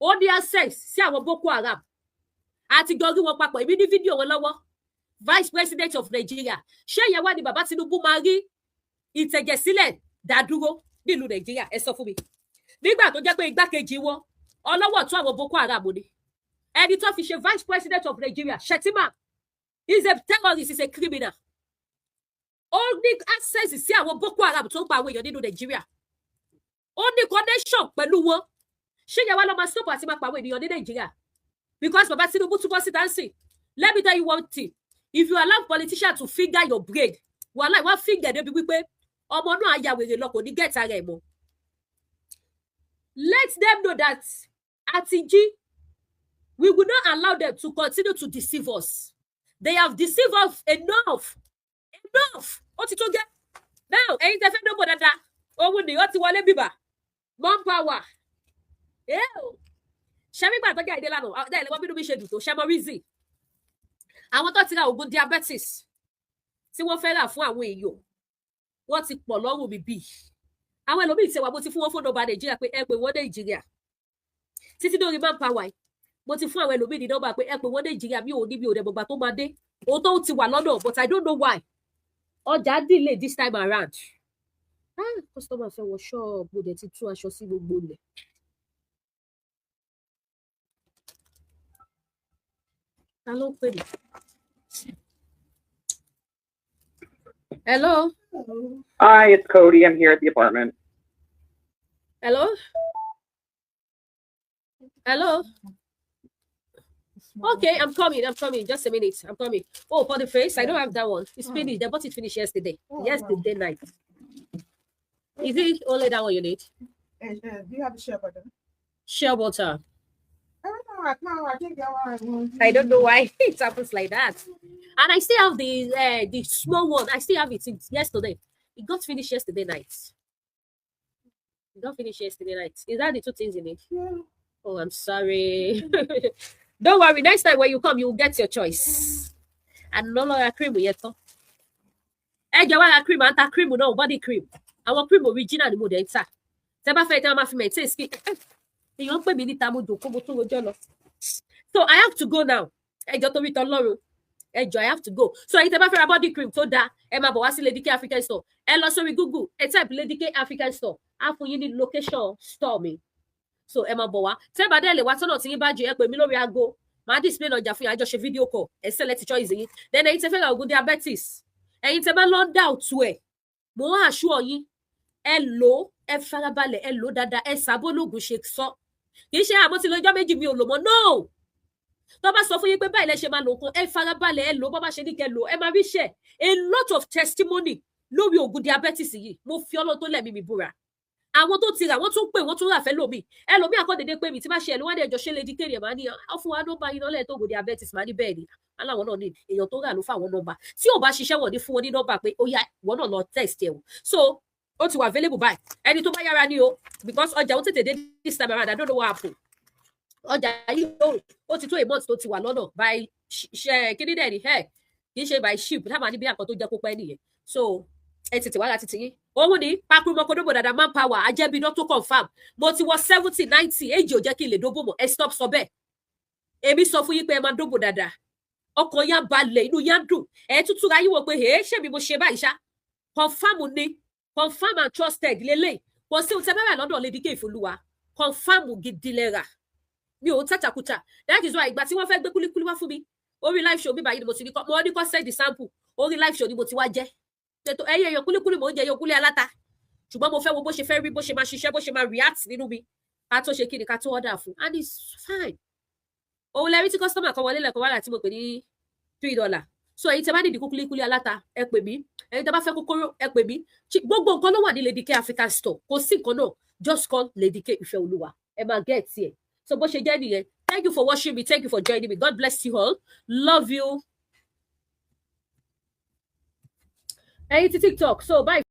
ó ní access sí àwọn Boko Haram. Àti gọrí wọn papọ̀, èmi ní fídíò wọn lọ́wọ́. Vice president of Nigeria. Ṣé ìyẹn wá ní bàbá Tinubu máa rí ìtẹ̀jẹ̀sílẹ̀ dádúró nílùú Nàìjíríà? Ẹ sọ fún mi. Nígbà tó jẹ́ pé igbákejì wọn ọlọ́wọ́ tún àwọn Boko Haram ni. Ẹni tó fi ṣe vice president of Nigeria, Shettima, is a terrorist, is a criminal. Ó ní access sí àwọn Boko Haram tó ń pa àwọn èèyàn nínú Nàìjíríà. Ó ní connection pẹ̀lú wọn. Ṣé ìyẹn wá lọ máa stop àti máa pa àwọn ènìyàn ní Nàìjíríà? Because bàbá Tinubu túbọ̀ sí dancing. Let me tell you one thing. If you allow politicians to finger your brain, wàhálà wọ́n finger débi wípé ọmọ náà ya wèrè lọ kò ní get ara ẹ̀ mọ́. Let them know that Atiji, we will not allow them to continue to deceive us. They have deceived us enough. Ó ti tó gẹ́. now ẹ̀yin tẹ́ fẹ́ dóbò dáadáa òun ni ó ti wọlé bíbà manpower ṣẹ́mi gbà tó jẹ́ ìdí lánàá ọ̀dà ìlẹ́wọ́n bínú mi ṣe dùn tó ṣẹ́mọ reason àwọn tó ti ra oògùn diabetes tí wọ́n fẹ́ rà fún àwọn èèyàn wọ́n ti pọ̀ lọ́rùn mi bíi àwọn ẹlòmíì ti wà mo ti fún wọn fóònù ọba nàìjíríà pé ẹ pè wọ́n nàìjíríà títí lórí manpower mo ti fún àwọn ẹlòmíì ní nọ́mbà pé ẹ pè wọ́n nàìjíríà mi ò ní mi ò dẹ̀ gbọ̀gbà tó máa dé òun tó ti wà lọ́nà but I don't know why ọjà delay this time around customer fẹ́ wọ ṣọ́ọ̀bù dẹ̀ ti tú aṣọ sí gbogbo ilẹ̀. ta ló ń pè mí? Hello? Hi, it's Cody. I'm here at the apartment. Hello? Hello? Okay, I'm coming. Just a minute. I'm coming. Oh, for the face, I don't have that one. It's finished. They bought it finished yesterday. Yesterday night. Is it only that one you need? Do you have a shea butter? Shea butter. I think that one. I don't know why it happens like that. And I still have the small one. I still have it since yesterday. It got finished yesterday night. Is that the two things you need? Yeah. Oh, I'm sorry. Don't worry. Next time when you come, you will get your choice. And no longer cream yet. Cream and cream no body cream. Our cream original the model inside. Teba fe teba ma fi maintain skin. You pè mí níta mo jókòó mo tún rojọ́ lọ. So I have to go now. Ẹjọ́ torí t'Ọlọ́run. Ẹjọ́ I have to go. So ẹ̀yin tẹ́ bá fẹ́ ra body cream tó dáa, ẹ máa bọ̀ wá sí Lady K African Store. Ẹ lọ sórí Google, ẹ type Lady K African Store. Á fún yín ní location store mi. So ẹ máa bọ̀ wá. Tẹ́ bá dé lè wá tọ́nà tí yín bá jẹ́ ẹ pè mí lórí aago. Màá display ọjà fún yín, àjọ ṣe video call. Ẹ select choice yín. Then ẹ̀yin tẹ́ fẹ́ ra oògùn diabetes. Ẹ̀yin tẹ́ bá lọ doubt ẹ̀. Mo wá assure yín. Ẹ lò, ẹ farabalẹ̀, ẹ lò dáadáa, ẹ sábó lóògùn ṣe sọ. Kì í ṣe àmọ́ tí lọ́jọ́ méjì mi ò lò mọ́ no tó bá sọ fún yín pé báyìí lẹ ṣe máa lò kan ẹ farabalẹ̀ ẹ lò bó bá ṣe ní kẹ́ lò ẹ máa rí ṣe a lot of testimony lórí oògùn diabetes yìí mo fi Ọlọ́run tó lẹ̀mí mi búra àwọn tó ti rà wọ́n tún pè wọ́n tún rà fẹ́ lómi ẹlòmíì àkọ́dédé pé mi tí bá ṣe ẹ̀lú wá ní ẹjọ́ ṣe Lady K rẹ̀ máa ní ọ fún wa nọ́mbà yín lọ́lẹ̀ tó oògùn diabetes máa ní bẹ́ẹ̀ ni aláwọn náà ní èèyàn tó rà ló fáwọn nọ́mbà tí ò bá ṣiṣẹ́ wọ̀ ní fún wọn ní nọ́mbà pé ó yá ìwọ náà lọ test ẹ̀ wò so ó ti wà available báyìí ẹni tó bá yára ní o because ọjà ó tètè dé this time around I don't know what happened ọjà yìí ó ti tó a month tó ti wà lọ́nà by kíní dẹ̀ ni kì í ṣe by ship táwọn níbi àkọ́ tó jẹ́ kó pẹ́ nìyẹn so ẹ tètè wá láti tìyín òun ní pakurumọkodóbò dada manpower ajẹ́bíná tó confam mo ti wọ 70 90 èjì ò jẹ́ kí n lè dóbò mọ́ ẹ stop sọ bẹ́ẹ̀ èmi sọ fún yín pé ẹ máa dóbò dada ọkàn yá balẹ̀ inú yá dùn ẹ tútù ra yín wò pé ṣé mi mo ṣe báyìí ṣá confam ni confam and trusted lélẹ̀ kò sí ohun tẹ́ bẹ́ẹ̀ lọ́dọ̀ Lady K Ìfolúwa confam gidi lẹ́ra mi ò tàtàkùtà that is why ìgbà tí wọ́n fẹ́ gbé kúlíkúlí wá fún mi orí live show mi báyìí ni mo ti ní mo ní kọ́ send sample orí live show ni mo ti wá jẹ́ ẹyẹ èèyàn kúlíkúlí mò ń jẹ èèyàn kúlí aláta ṣùgbọ́n mo fẹ́ wo bó ṣe fẹ́ rí bó ṣe máa ṣiṣẹ́ bó ṣe máa react nínú mi ká tó ṣe kí ni ká tó order fún and it's fine òun lẹ́rí tí customer kan wọlé lẹ́kọ̀ọ́ wàhálà tí mo pè ní $3 so ẹ̀yin tẹ́ bá nídìí kúlíkúlí aláta ẹ pè mí ẹ̀yin tẹ́ bá fẹ́ kókóró ẹ pè mí gbogbo nǹkan ló wà ní Lady K African Store kò sí nǹkan náà just call Lady K Ìfẹ́olúwa ẹ máa get here so bó ṣe jẹ́ nìyẹn thank you for watching me thank you for joining me God bless you all love you ẹ̀yin tí TikTok so bye.